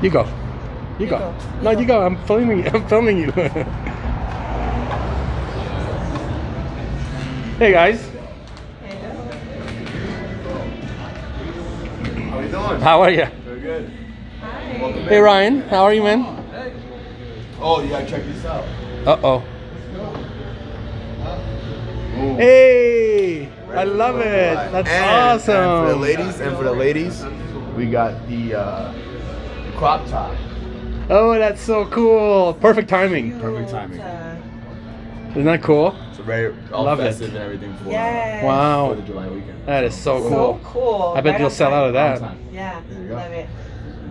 [SPEAKER 2] You go. You go. No, you go. I'm filming you. Hey guys.
[SPEAKER 4] How you doing?
[SPEAKER 2] How are you?
[SPEAKER 4] Very good.
[SPEAKER 1] Hi.
[SPEAKER 2] Hey Ryan, how are you, man?
[SPEAKER 4] Hey. Oh, you gotta check this out.
[SPEAKER 2] Uh-oh.
[SPEAKER 4] Ooh.
[SPEAKER 2] Hey! I love it. That's awesome.
[SPEAKER 4] And for the ladies, we got the crop top.
[SPEAKER 2] Oh, that's so cool. Perfect timing.
[SPEAKER 4] Perfect timing.
[SPEAKER 2] Isn't that cool?
[SPEAKER 4] So very all
[SPEAKER 2] Love it.
[SPEAKER 4] festive and everything for,
[SPEAKER 1] Yes.
[SPEAKER 2] Wow.
[SPEAKER 4] for the July weekend.
[SPEAKER 2] That is so cool.
[SPEAKER 1] So cool.
[SPEAKER 2] I bet
[SPEAKER 1] Right
[SPEAKER 2] you'll
[SPEAKER 1] on
[SPEAKER 2] sell out of
[SPEAKER 1] time.
[SPEAKER 2] that.
[SPEAKER 4] Time.
[SPEAKER 1] Yeah,
[SPEAKER 4] There you go.
[SPEAKER 1] love it.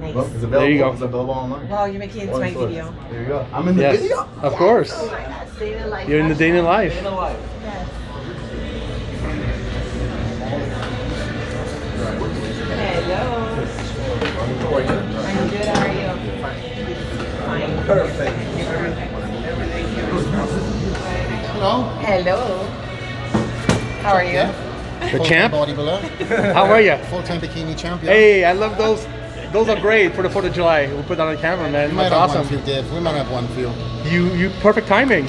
[SPEAKER 1] Nice.
[SPEAKER 4] Well, it's available.
[SPEAKER 2] There you go.
[SPEAKER 4] It's available online.
[SPEAKER 1] Wow, you're making it into my
[SPEAKER 4] Stores.
[SPEAKER 1] video.
[SPEAKER 4] There you go. I'm in the
[SPEAKER 2] Yes,
[SPEAKER 4] video.
[SPEAKER 2] of course.
[SPEAKER 1] Oh my God, day in the life.
[SPEAKER 2] You're in the day in the life.
[SPEAKER 1] Yes. Hello.
[SPEAKER 4] How are you?
[SPEAKER 1] I'm good. How are you? Fine.
[SPEAKER 4] Perfect.
[SPEAKER 5] Hello.
[SPEAKER 1] Hello. How are you?
[SPEAKER 2] The champ?
[SPEAKER 5] Bodybuilder.
[SPEAKER 2] How are you?
[SPEAKER 5] Full-time bikini champion.
[SPEAKER 2] Hey, I love those. Those are great for the 4th of July. We'll put that on the camera, man.
[SPEAKER 5] We might
[SPEAKER 2] That's
[SPEAKER 5] have
[SPEAKER 2] awesome.
[SPEAKER 5] one few, Dave. We might have one few.
[SPEAKER 2] You perfect timing,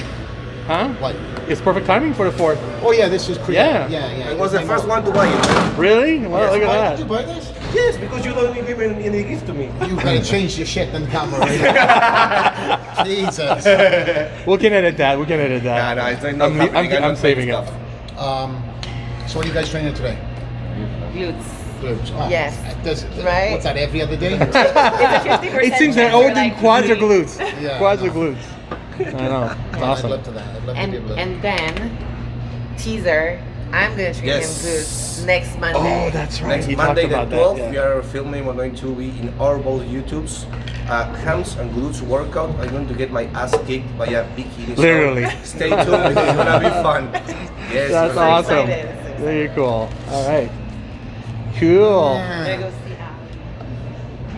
[SPEAKER 2] huh?
[SPEAKER 5] What?
[SPEAKER 2] It's perfect timing for the 4th.
[SPEAKER 5] Oh yeah, this is crazy.
[SPEAKER 2] Yeah.
[SPEAKER 5] Yeah.
[SPEAKER 6] I was the first one to buy it.
[SPEAKER 2] Really? Well, look
[SPEAKER 5] Why
[SPEAKER 2] at
[SPEAKER 5] did you
[SPEAKER 2] that.
[SPEAKER 5] buy this?
[SPEAKER 6] Yes, because you don't give any gift to me.
[SPEAKER 5] You gotta change your shit on camera, right? Jesus.
[SPEAKER 2] We can edit that. We can edit that.
[SPEAKER 6] Nah, it's not happening.
[SPEAKER 2] I'm saving it.
[SPEAKER 5] So what are you guys training today?
[SPEAKER 1] Glutes.
[SPEAKER 5] Glutes. Oh,
[SPEAKER 1] Yes. Right?
[SPEAKER 5] What's that? Every other day?
[SPEAKER 1] It's a 50%.
[SPEAKER 2] It seems that
[SPEAKER 1] chance
[SPEAKER 2] all
[SPEAKER 1] we're
[SPEAKER 2] the
[SPEAKER 1] like-
[SPEAKER 2] quads are glutes.
[SPEAKER 5] Yeah,
[SPEAKER 2] Quads
[SPEAKER 5] I
[SPEAKER 2] are
[SPEAKER 5] know.
[SPEAKER 2] glutes. I know. It's
[SPEAKER 5] I'd
[SPEAKER 2] awesome.
[SPEAKER 5] love to that. I'd love to be able to.
[SPEAKER 1] And then, teaser, I'm gonna train
[SPEAKER 6] Yes.
[SPEAKER 1] him glutes next Monday.
[SPEAKER 2] Oh, that's right.
[SPEAKER 6] Next
[SPEAKER 2] He
[SPEAKER 6] Monday
[SPEAKER 2] talked
[SPEAKER 6] the
[SPEAKER 2] about
[SPEAKER 6] 12th,
[SPEAKER 2] that.
[SPEAKER 6] we are filming. We're going to be in our both YouTubes. Hams and glutes workout. I'm going to get my ass kicked by a bikini. So
[SPEAKER 2] Literally.
[SPEAKER 6] stay tuned. It's gonna be fun. Yes.
[SPEAKER 2] That's
[SPEAKER 6] we're
[SPEAKER 2] awesome.
[SPEAKER 1] excited.
[SPEAKER 2] Very cool. All right. Cool.
[SPEAKER 1] I'm gonna go see Al.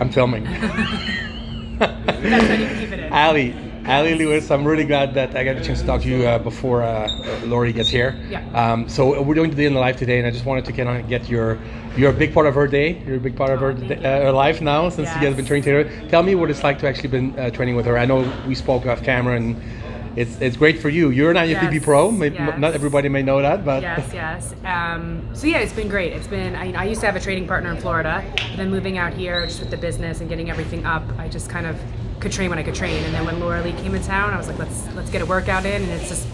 [SPEAKER 2] I'm filming. Ali Lewis, I'm really glad that I got a chance to talk to you before Laurie gets here.
[SPEAKER 7] Yeah.
[SPEAKER 2] So we're doing the day in the life today, and I just wanted to kind of get you're a big part of her day. You're a big part of her life now since you guys have been training together. Tell me what it's like to actually been training with her. I know we spoke off camera, and it's great for you. You're an IFBB pro. Not everybody may know that, but
[SPEAKER 7] yes. So yeah, it's been great. It's been I used to have a training partner in Florida, but then moving out here just with the business and getting everything up, I just kind of could train when I could train. And then when Lauralie came in town, I was like, let's get a workout in, and it's just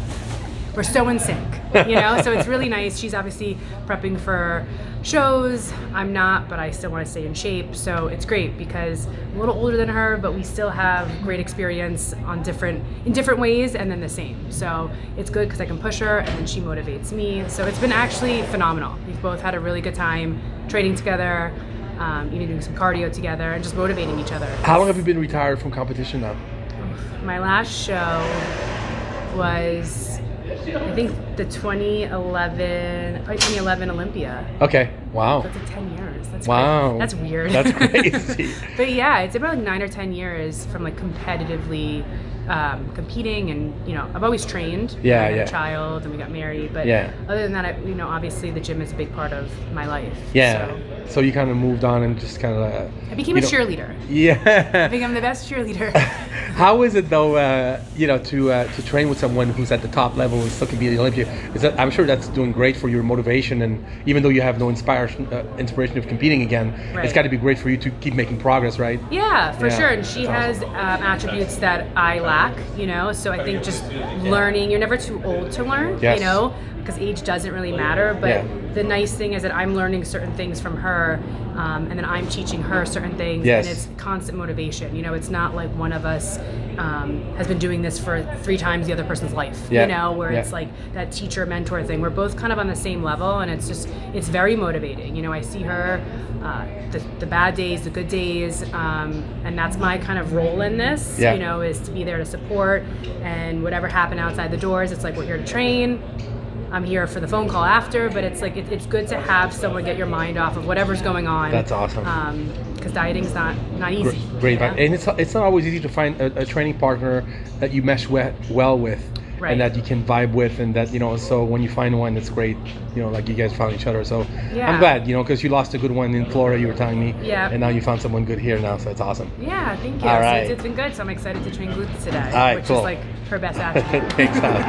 [SPEAKER 7] we're so in sync, you know. So it's really nice. She's obviously prepping for shows. I'm not, but I still want to stay in shape. So it's great because I'm a little older than her, but we still have great experience in different ways, and then the same. So it's good because I can push her, and then she motivates me. So it's been actually phenomenal. We've both had a really good time training together, even doing some cardio together, and just motivating each other.
[SPEAKER 2] how long have you been retired from competition now?
[SPEAKER 7] My last show was, I think, the 2011 Olympia.
[SPEAKER 2] Okay. Wow.
[SPEAKER 7] That's 10 years. That's
[SPEAKER 2] Wow.
[SPEAKER 7] crazy. That's weird.
[SPEAKER 2] That's crazy.
[SPEAKER 7] But yeah, it's about like 9 or 10 years from like competitively competing, and I've always trained.
[SPEAKER 2] Yeah,
[SPEAKER 7] I had
[SPEAKER 2] yeah.
[SPEAKER 7] a child, and we got married. But
[SPEAKER 2] Yeah.
[SPEAKER 7] other than that, obviously the gym is a big part of my life.
[SPEAKER 2] Yeah.
[SPEAKER 7] So
[SPEAKER 2] So you kind of moved on and just kind of.
[SPEAKER 7] I became a cheerleader. I
[SPEAKER 2] Yeah.
[SPEAKER 7] think I'm the best cheerleader.
[SPEAKER 2] How is it though, to train with someone who's at the top level and still can be at the Olympia? I'm sure that's doing great for your motivation, and even though you have no inspiration of competing again, it's
[SPEAKER 7] Right.
[SPEAKER 2] got to be great for you to keep making progress, right?
[SPEAKER 7] Yeah, for
[SPEAKER 2] Yeah,
[SPEAKER 7] sure. And she
[SPEAKER 2] that's
[SPEAKER 7] has attributes that I lack, so I think just learning, you're never too old to learn,
[SPEAKER 2] Yes.
[SPEAKER 7] because age doesn't really matter. But
[SPEAKER 2] Yeah.
[SPEAKER 7] the nice thing is that I'm learning certain things from her, and then I'm teaching her certain things.
[SPEAKER 2] Yes.
[SPEAKER 7] And it's constant motivation. It's not like one of us has been doing this for 3 times the other person's life,
[SPEAKER 2] Yeah.
[SPEAKER 7] where
[SPEAKER 2] Yeah.
[SPEAKER 7] it's like that teacher mentor thing. We're both kind of on the same level, and it's very motivating. I see her the bad days, the good days, and that's my kind of role in this,
[SPEAKER 2] Yeah.
[SPEAKER 7] is to be there to support, and whatever happened outside the doors, it's like we're here to train. I'm here for the phone call after, but it's like it's good to have someone get your mind off of whatever's going on.
[SPEAKER 2] That's awesome.
[SPEAKER 7] Because dieting's not easy.
[SPEAKER 2] Great,
[SPEAKER 7] you know?
[SPEAKER 2] and it's not always easy to find a training partner that you mesh well with,
[SPEAKER 7] Right.
[SPEAKER 2] and that you can vibe with, and that So when you find one, it's great. Like you guys found each other. So
[SPEAKER 7] Yeah.
[SPEAKER 2] I'm glad, because you lost a good one in Florida. You were telling me,
[SPEAKER 7] Yeah.
[SPEAKER 2] and now you found someone good here now. So it's awesome.
[SPEAKER 7] Yeah, thank you.
[SPEAKER 2] All
[SPEAKER 7] So
[SPEAKER 2] right.
[SPEAKER 7] it's been good. So I'm excited to train glutes today,
[SPEAKER 2] All right,
[SPEAKER 7] which
[SPEAKER 2] cool.
[SPEAKER 7] is like her best attribute.
[SPEAKER 2] Thanks, Ali.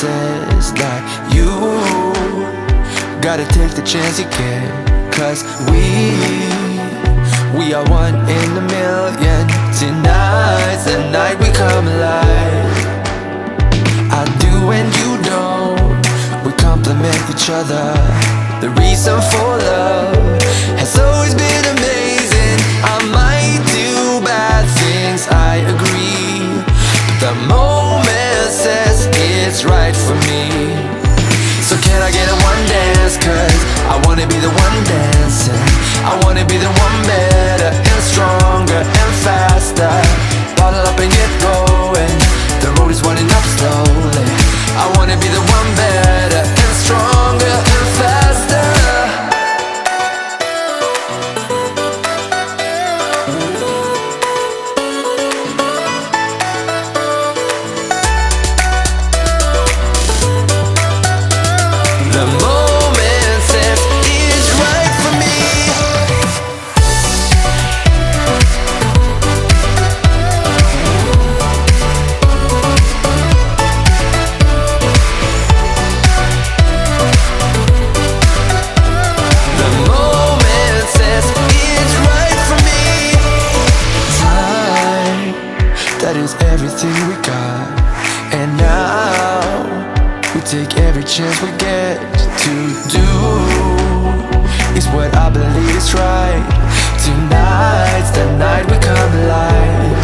[SPEAKER 8] chances like you. Gotta take the chance you get, 'cause we are one in a million. Tonight's the night we come alive. I do and you don't, we complement each other. The reason for love has always been amazing. I might do bad things, I agree, but the moment says it's right for me. So can I get a one dance, 'cause I wanna be the one dancing. I wanna be the one better and stronger and faster. Bottle up and get going, the road is running up slowly. I wanna be the one better and stronger and faster. The moment says it's right for me. The moment says it's right for me. Time, that is everything we got. And now we take every chance we get to do is what I believe is right. Tonight's the night we come alive.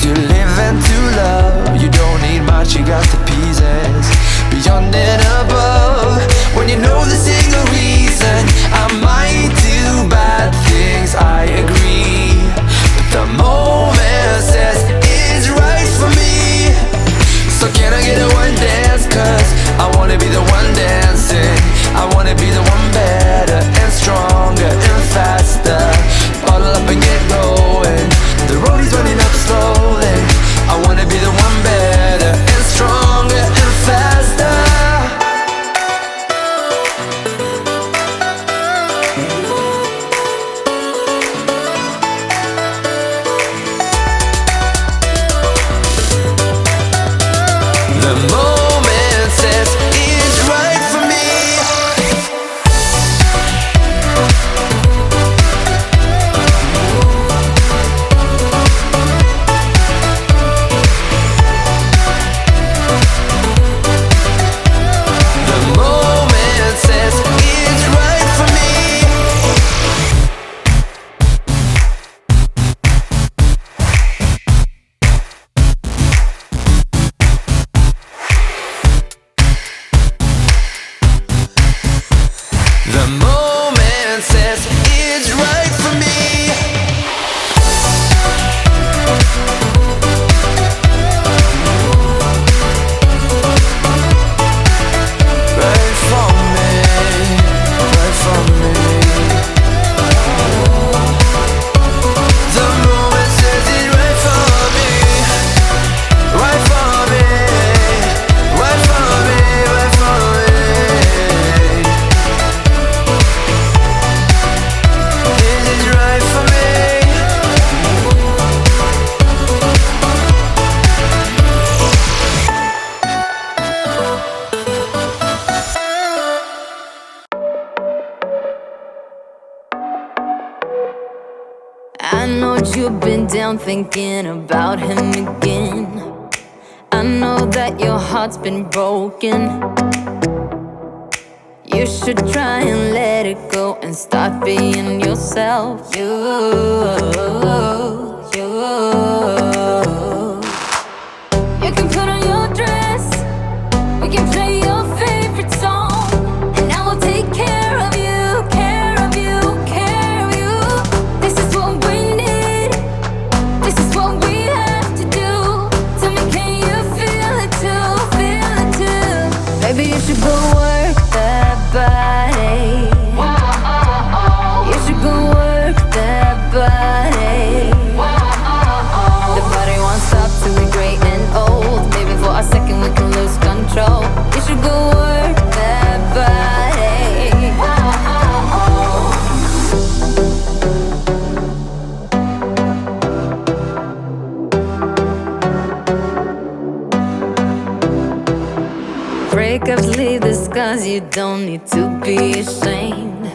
[SPEAKER 8] To live and to love, you don't need much, you got the pieces. Beyond and above, when you know the single reason I might do bad things, I agree, but the moment says it's right for me. So can I get a one dance, 'cause I wanna be the one dancing. I wanna be the one better and stronger and faster. Bottle up and get going, the road is running up slowly. I wanna be the one better and stronger and faster. The moment says it's right for me. The moment says it's right for me. The moment says it's right for me. Right for me, right for me. The moment says it's right for me. Right for me, right for me, right for me. Is it right for me?
[SPEAKER 9] I know you've been down thinking about him again. I know that your heart's been broken. You should try and let it go and start being yourself. You can put on your dress, we can play your favorite song, and I will take care of you, care of you, care of you. This is what we need, this is what we have to do. Tell me, can you feel it too, feel it too? Baby, you should go work that body. You should go work that body. cause you don't need to be ashamed.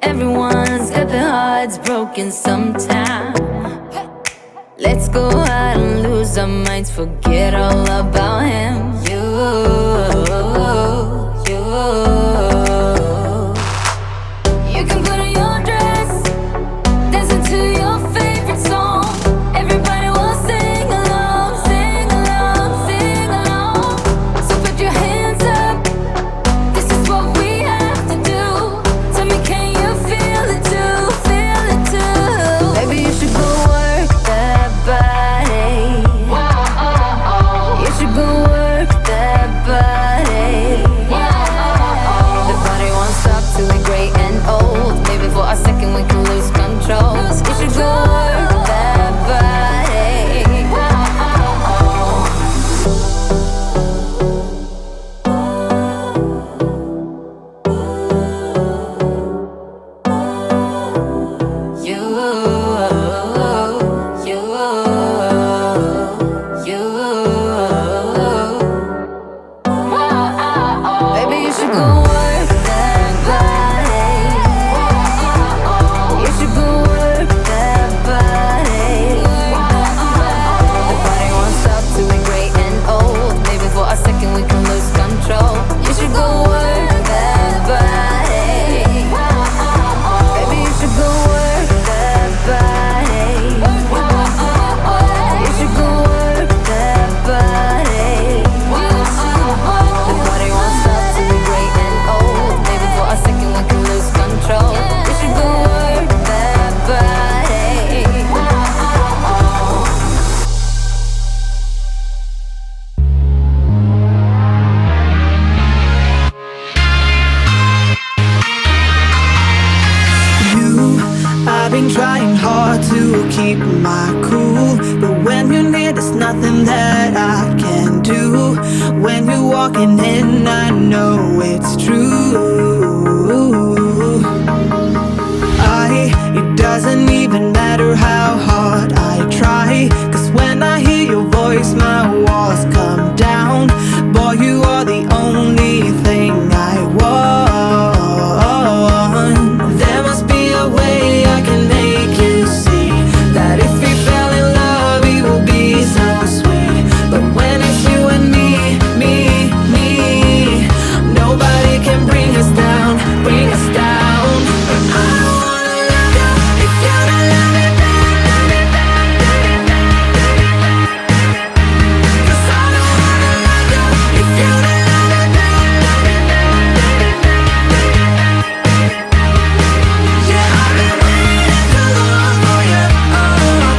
[SPEAKER 9] Everyone's got their hearts broken sometime. Let's go out and lose our minds, forget all about him. You can put on your dress, dancing to your favorite song. Everybody will sing along, sing along, sing along. So put your hands up, this is what we have to do. Tell me, can you feel it too, feel it too? Maybe you should go work that body. You should go work that body. The body won't stop till we're gray and old. Maybe for a second we can lose control. You should go work that body. Baby, you should go work that body. You should go work that body. The body won't stop till we're gray and old. Maybe for a second we can lose control. You should go work that body. Baby, you should go work that body. You should go work that body. The body won't stop till we're gray and old. Maybe for a second we can lose control. You should go work that body.
[SPEAKER 8] I've been trying hard to keep my cool, but when you're near, there's nothing that I can do. When you're walking in, I know it's true. It doesn't even matter how hard I try, cause when I hear your voice, my walls come down. Boy, you are the only thing I want. There must be a way I can make you see that if we fell in love, it will be so sweet. But when it's you and me, nobody can bring us down, bring us down. But I don't wanna love you if you don't love me back. Cause I don't wanna love you if you don't love me back. Yeah, I've been waiting too long for you. Oh,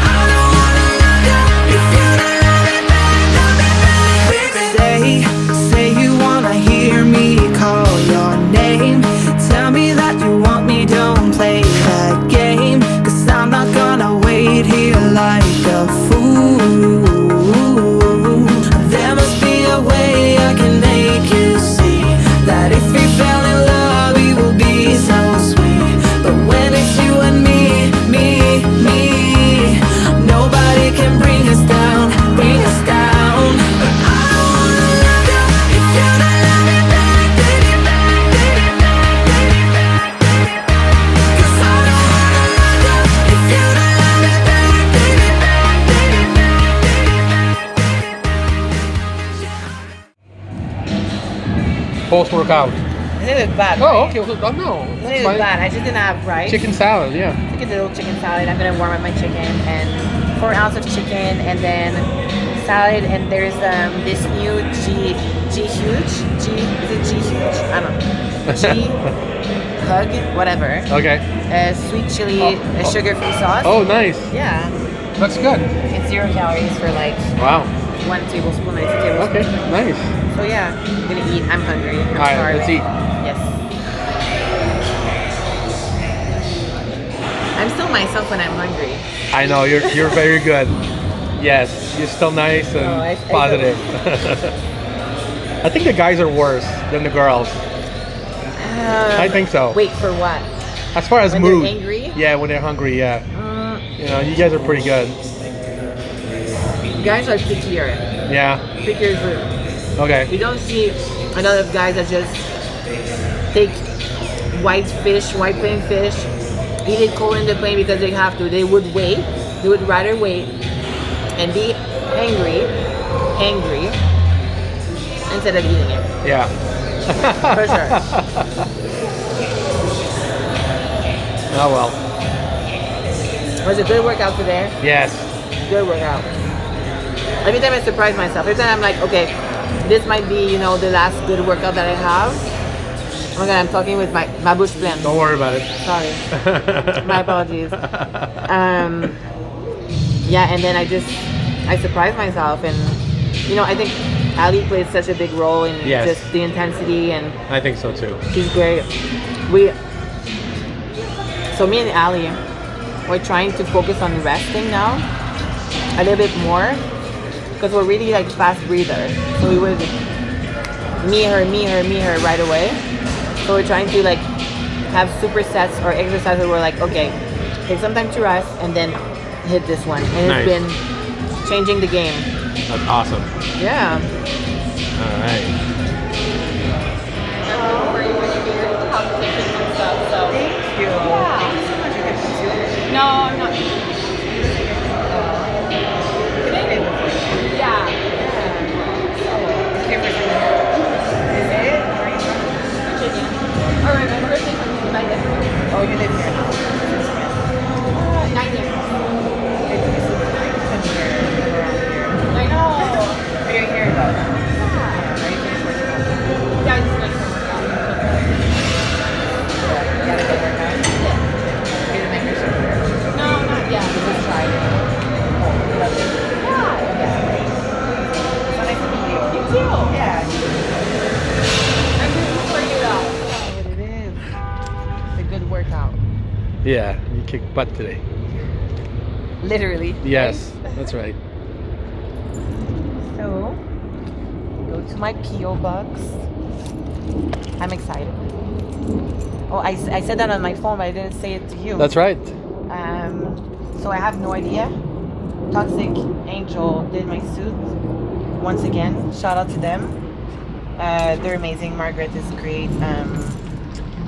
[SPEAKER 8] I don't wanna love you if you don't love me back. Say you wanna hear me call your name. Tell me that you want me, don't play that game. Cause I'm not gonna wait here like a fool. There must be a way I can make you see that if we fell in love, it will be so sweet. But when it's you and me, nobody can bring us down, bring us down. But I don't wanna love you if you don't love me back. Cause I don't wanna love you if you don't love me back.
[SPEAKER 2] Post workout.
[SPEAKER 1] It didn't look bad.
[SPEAKER 2] Oh,
[SPEAKER 1] right?
[SPEAKER 2] okay. Well, no,
[SPEAKER 1] It
[SPEAKER 2] that's
[SPEAKER 1] didn't look
[SPEAKER 2] fine.
[SPEAKER 1] bad. I just didn't have rice.
[SPEAKER 2] Chicken salad, yeah.
[SPEAKER 1] Took a little chicken salad. I'm gonna warm up my chicken and 4 ounces of chicken and then salad. And there's this new G huge. Is it G huge? I don't know. G hug, whatever.
[SPEAKER 2] Okay.
[SPEAKER 1] Sweet chili, sugar-free sauce.
[SPEAKER 2] Oh, nice.
[SPEAKER 1] Yeah.
[SPEAKER 2] That's good.
[SPEAKER 1] It's 0 calories for like
[SPEAKER 2] Wow.
[SPEAKER 1] 1 tablespoon. It's a tablespoon.
[SPEAKER 2] Okay, nice.
[SPEAKER 1] So yeah, I'm gonna eat. I'm hungry. I'm
[SPEAKER 2] All right,
[SPEAKER 1] starving.
[SPEAKER 2] let's eat.
[SPEAKER 1] Yes. I'm still myself when I'm hungry.
[SPEAKER 2] I know, you're very good. Yes, you're still nice and
[SPEAKER 1] I
[SPEAKER 2] positive. I think the guys are worse than the girls. I think so.
[SPEAKER 1] Wait, for what?
[SPEAKER 2] As far as
[SPEAKER 1] When
[SPEAKER 2] mood.
[SPEAKER 1] they're angry?
[SPEAKER 2] Yeah, when they're hungry, yeah. You know, you guys are pretty good.
[SPEAKER 1] Guys are pickier.
[SPEAKER 2] Yeah.
[SPEAKER 1] Pickier for.
[SPEAKER 2] Okay.
[SPEAKER 1] You don't see a lot of guys that just take white plain fish, eat it cold in the plane because they have to. They would wait. They would rather wait and be hangry instead of eating it.
[SPEAKER 2] Yeah.
[SPEAKER 1] For sure.
[SPEAKER 2] Oh well.
[SPEAKER 1] It was a good workout today.
[SPEAKER 2] Yes.
[SPEAKER 1] Good workout. Every time I surprise myself. Every time I'm like, okay, this might be, you know, the last good workout that I have. Oh my god, I'm talking with my bouche pleine.
[SPEAKER 2] Don't worry about it.
[SPEAKER 1] Sorry. My apologies. Yeah, and then I surprised myself, and you know, I think Ali played such a big role in just the intensity, and
[SPEAKER 2] I think so too.
[SPEAKER 1] she's great. So me and Ali, we're trying to focus on resting now a little bit more because we're really like fast breathers. So we would me her right away. So we're trying to like have supersets or exercises where we're like, okay, take some time to rest and then hit this one. And
[SPEAKER 2] Nice.
[SPEAKER 1] it's been changing the game.
[SPEAKER 2] That's awesome.
[SPEAKER 1] Yeah.
[SPEAKER 2] All right.
[SPEAKER 1] Thank you.
[SPEAKER 3] Yeah.
[SPEAKER 1] Thank you so much. You can put you.
[SPEAKER 3] No, I'm not. Yeah.
[SPEAKER 1] Here for dinner. Is it? Where are you from?
[SPEAKER 3] Virginia. Or my birthday from United.
[SPEAKER 1] Oh, you live here now. Since when?
[SPEAKER 3] 9 years.
[SPEAKER 1] It took you so long to come here, around here.
[SPEAKER 3] I know.
[SPEAKER 1] But you're here though now. Are you finished working out?
[SPEAKER 3] Yeah, I just like to work out.
[SPEAKER 1] You got a good workout? Yeah. You didn't make yourself here?
[SPEAKER 3] No, not yet.
[SPEAKER 1] You just tried it. Oh, you love it?
[SPEAKER 3] Yeah.
[SPEAKER 1] So nice to meet you.
[SPEAKER 3] You too.
[SPEAKER 1] Yeah.
[SPEAKER 3] I'm rooting for you though.
[SPEAKER 1] That's what it is. It's a good workout.
[SPEAKER 2] Yeah, you kicked butt today.
[SPEAKER 1] Literally.
[SPEAKER 2] Yes, that's right.
[SPEAKER 1] So, go to my P.O. box. I'm excited. Oh, I said that on my phone, but I didn't say it to you.
[SPEAKER 2] That's right.
[SPEAKER 1] So I have no idea. Toxic Angel did my suit. Once again, shout out to them. They're amazing. Margaret is great.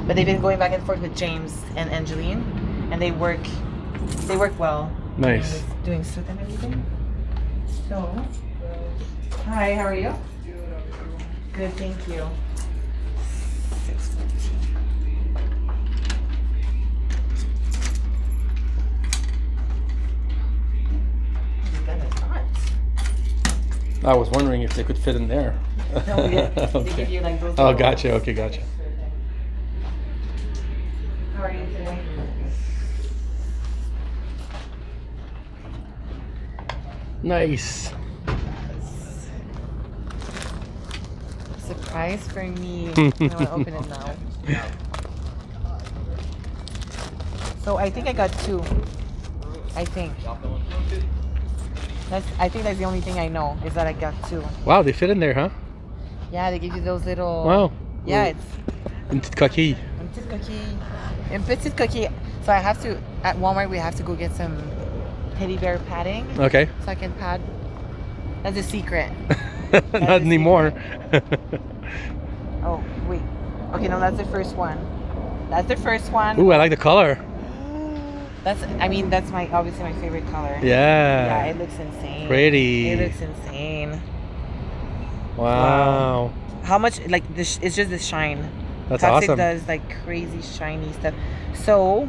[SPEAKER 1] But they've been going back and forth with James and Angeline, and they work well.
[SPEAKER 2] Nice.
[SPEAKER 1] Doing suit and everything. So, hi, how are you? Good, thank you. 6:15.
[SPEAKER 2] I was wondering if they could fit in there.
[SPEAKER 1] No, yeah. They
[SPEAKER 2] Okay.
[SPEAKER 1] give you like those.
[SPEAKER 2] Oh,
[SPEAKER 1] little-
[SPEAKER 2] gotcha. Okay, gotcha.
[SPEAKER 1] How are you today?
[SPEAKER 2] Nice.
[SPEAKER 1] Surprise for me. I'm gonna open it now. So I think I got two. I think that's the only thing I know is that I got two.
[SPEAKER 2] Wow, they fit in there, huh?
[SPEAKER 1] Yeah, they give you those little.
[SPEAKER 2] Wow.
[SPEAKER 1] Yeah, it's
[SPEAKER 2] Une petite coquille.
[SPEAKER 1] un petit coquille. Un petit coquille. So I have to at Walmart. We have to go get some teddy bear padding
[SPEAKER 2] Okay.
[SPEAKER 1] so I can pad. That's a secret.
[SPEAKER 2] Not anymore.
[SPEAKER 1] Oh wait. Okay, no, that's the first one. That's the first one.
[SPEAKER 2] Ooh, I like the color.
[SPEAKER 1] That's obviously my favorite color.
[SPEAKER 2] Yeah.
[SPEAKER 1] Yeah, it looks insane.
[SPEAKER 2] Pretty.
[SPEAKER 1] It looks insane.
[SPEAKER 2] Wow.
[SPEAKER 1] How much like this? It's just the shine.
[SPEAKER 2] That's
[SPEAKER 1] Toxic
[SPEAKER 2] awesome.
[SPEAKER 1] does like crazy shiny stuff. So,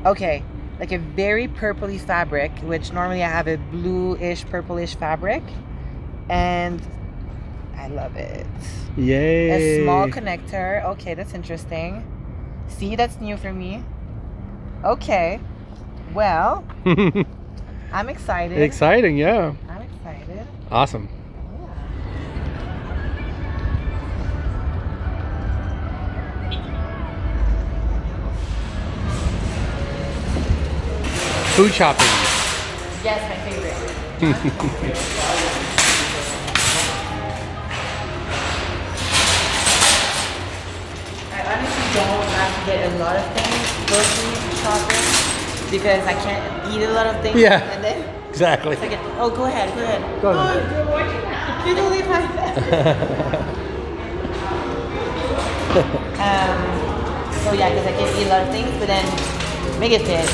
[SPEAKER 1] okay, like a very purpley fabric, which normally I have a bluish, purplish fabric, and I love it.
[SPEAKER 2] Yay.
[SPEAKER 1] A small connector. Okay, that's interesting. See, that's new for me. Okay, well, I'm excited.
[SPEAKER 2] Exciting, yeah.
[SPEAKER 1] I'm excited.
[SPEAKER 2] Awesome. Food shopping.
[SPEAKER 1] Yes, my favorite. I honestly don't have to get a lot of things grocery shopping because I can't eat a lot of things.
[SPEAKER 2] Yeah.
[SPEAKER 1] And then
[SPEAKER 2] Exactly.
[SPEAKER 1] it's like, oh, go ahead.
[SPEAKER 2] Go ahead.
[SPEAKER 1] You're totally fine. So yeah, because I can eat a lot of things, but then make it fit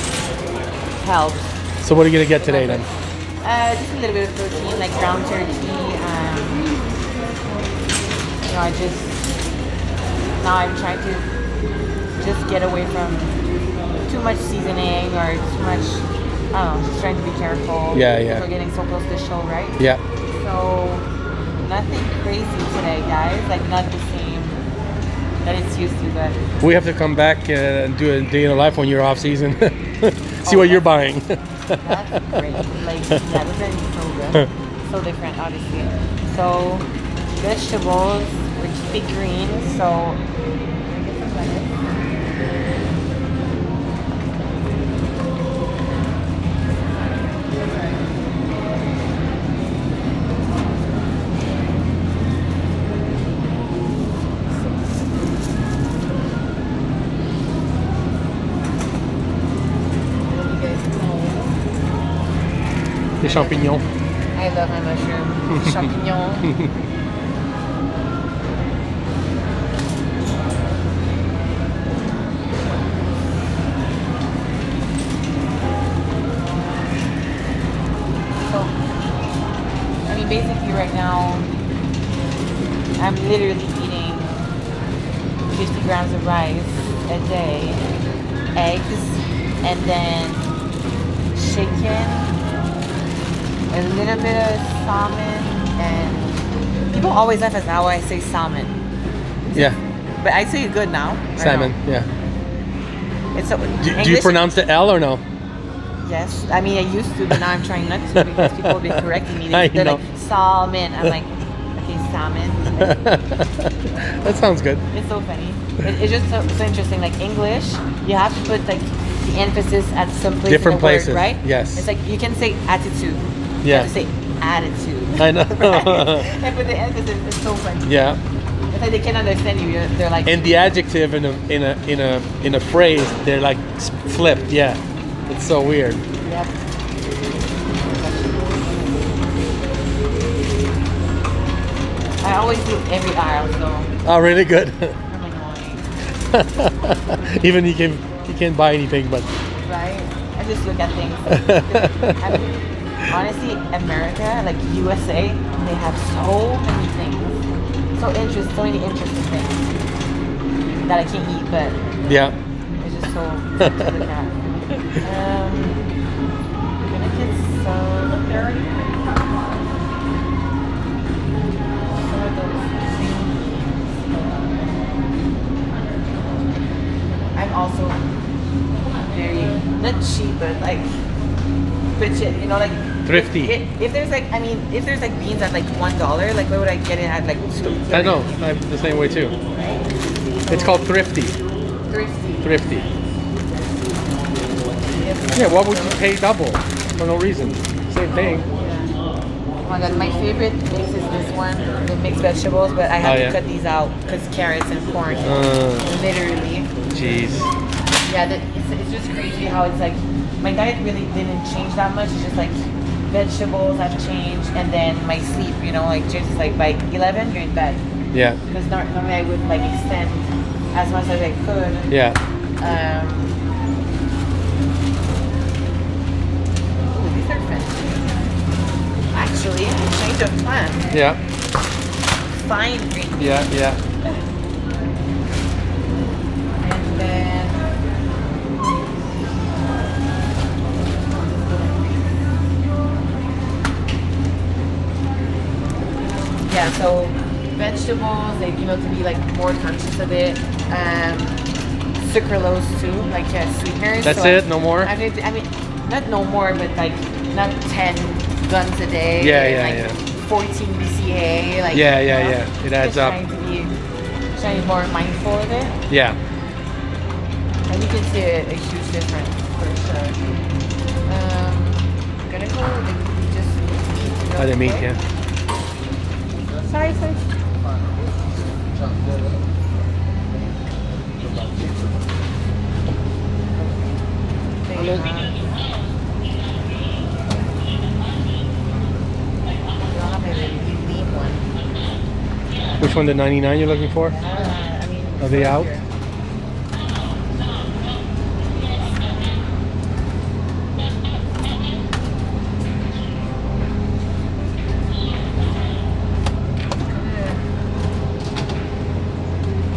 [SPEAKER 1] helps.
[SPEAKER 2] So what are you gonna get today then?
[SPEAKER 1] Just a little bit of protein, like ground turkey. I just now I'm trying to just get away from too much seasoning or too much. I don't know, just trying to be careful.
[SPEAKER 2] Yeah, yeah.
[SPEAKER 1] We're getting so close to the show, right?
[SPEAKER 2] Yeah.
[SPEAKER 1] So nothing crazy today, guys. Like not the same that it's used to, but
[SPEAKER 2] We have to come back and do a day in the life when you're off season. See what you're buying.
[SPEAKER 1] that's great. Like yeah, those are so good. So different, obviously. So vegetables, we're keeping green. So get some lettuce.
[SPEAKER 2] Les champignons.
[SPEAKER 1] I love my mushroom. Champignon. So, I mean, basically right now, I'm literally eating 50 grams of rice a day, eggs, and then chicken, a little bit of salmon, and people always laugh at how I say salmon.
[SPEAKER 2] Yeah.
[SPEAKER 1] But I say it good now. or
[SPEAKER 2] Salmon.
[SPEAKER 1] no?
[SPEAKER 2] Yeah.
[SPEAKER 1] It's so,
[SPEAKER 2] Do you
[SPEAKER 1] English-
[SPEAKER 2] pronounce the L or no?
[SPEAKER 1] Yes. I mean, I used to, but now I'm trying not to because people have been correcting me.
[SPEAKER 2] I
[SPEAKER 1] They're
[SPEAKER 2] know.
[SPEAKER 1] like, salmon. I'm like, okay, salmon.
[SPEAKER 2] That sounds good.
[SPEAKER 1] It's so funny. It's just so interesting. Like English, you have to put like the emphasis at some place
[SPEAKER 2] Different
[SPEAKER 1] in the
[SPEAKER 2] places,
[SPEAKER 1] word, right?
[SPEAKER 2] yes.
[SPEAKER 1] It's like you can say attitude. You
[SPEAKER 2] Yeah.
[SPEAKER 1] have to say attitude.
[SPEAKER 2] I know.
[SPEAKER 1] Right? And put the emphasis. It's so funny.
[SPEAKER 2] Yeah.
[SPEAKER 1] It's like they can't understand you. They're like.
[SPEAKER 2] And the adjective in a phrase, they're like flipped. Yeah. It's so weird.
[SPEAKER 1] Yep. I always do every aisle, so
[SPEAKER 2] Oh, really good.
[SPEAKER 1] I'm annoying.
[SPEAKER 2] Even you can't buy anything, but
[SPEAKER 1] Right? I just look at things. I mean, honestly, America, like USA, they have so many things. So many interesting things that I can't eat, but
[SPEAKER 2] yeah.
[SPEAKER 1] it's just so fun to look at. I'm gonna get some of those things. I'm also very not cheap, but like budget. You know, like
[SPEAKER 2] Thrifty.
[SPEAKER 1] If there's like, I mean, if there's like beans at like $1, like why would I get it at like $2?
[SPEAKER 2] I know. I'm the same way too. It's called thrifty.
[SPEAKER 1] Thrifty.
[SPEAKER 2] Thrifty. Yeah. Why would you pay double for no reason? Same thing.
[SPEAKER 1] Oh my god, my favorite mix is this one, the mixed vegetables, but I have
[SPEAKER 2] Oh, yeah.
[SPEAKER 1] to cut these out because carrots and corn, literally.
[SPEAKER 2] Jeez.
[SPEAKER 1] Yeah, it's just crazy how it's like, my diet really didn't change that much. It's just like vegetables have changed, and then my sleep, you know, like just like by 11 you're in bed.
[SPEAKER 2] Yeah.
[SPEAKER 1] Because normally I would like extend as much as I could.
[SPEAKER 2] Yeah.
[SPEAKER 1] Ooh, these are fancy. Actually, change of plan.
[SPEAKER 2] Yeah.
[SPEAKER 1] Fine green.
[SPEAKER 2] Yeah. Yeah.
[SPEAKER 1] And then yeah, so vegetables, they to be like more conscious of it. Sucralose too, like sweeteners.
[SPEAKER 2] That's
[SPEAKER 1] so
[SPEAKER 2] it? No more?
[SPEAKER 1] I mean, not no more, but like not 10 guns a day.
[SPEAKER 2] Yeah,
[SPEAKER 1] and,
[SPEAKER 2] yeah,
[SPEAKER 1] like
[SPEAKER 2] yeah.
[SPEAKER 1] 14 BCA. Like
[SPEAKER 2] Yeah,
[SPEAKER 1] you
[SPEAKER 2] yeah,
[SPEAKER 1] know,
[SPEAKER 2] yeah. It adds
[SPEAKER 1] just
[SPEAKER 2] up.
[SPEAKER 1] Trying to be more mindful of it,
[SPEAKER 2] Yeah.
[SPEAKER 1] and you can see a huge difference for sure. I'm gonna go just eat.
[SPEAKER 2] Oh, the meat, yeah.
[SPEAKER 1] Sorry.
[SPEAKER 2] Which one, the 99 you're looking for?
[SPEAKER 1] I mean,
[SPEAKER 2] Are they out?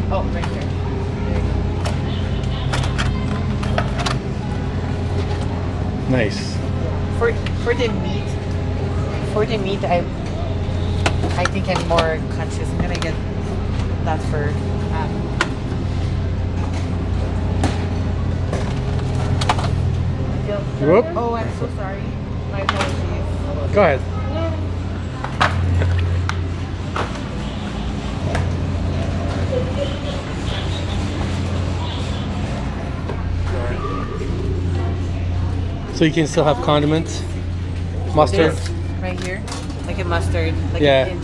[SPEAKER 1] Oh, right here.
[SPEAKER 2] Nice.
[SPEAKER 1] For the meat, I think I'm more conscious. I'm gonna get that for.
[SPEAKER 2] Whoop.
[SPEAKER 1] Oh, I'm so sorry. My apologies.
[SPEAKER 2] Go ahead. So you can still have condiments, mustard.
[SPEAKER 1] This right here, like a mustard, like
[SPEAKER 2] Yeah.
[SPEAKER 1] an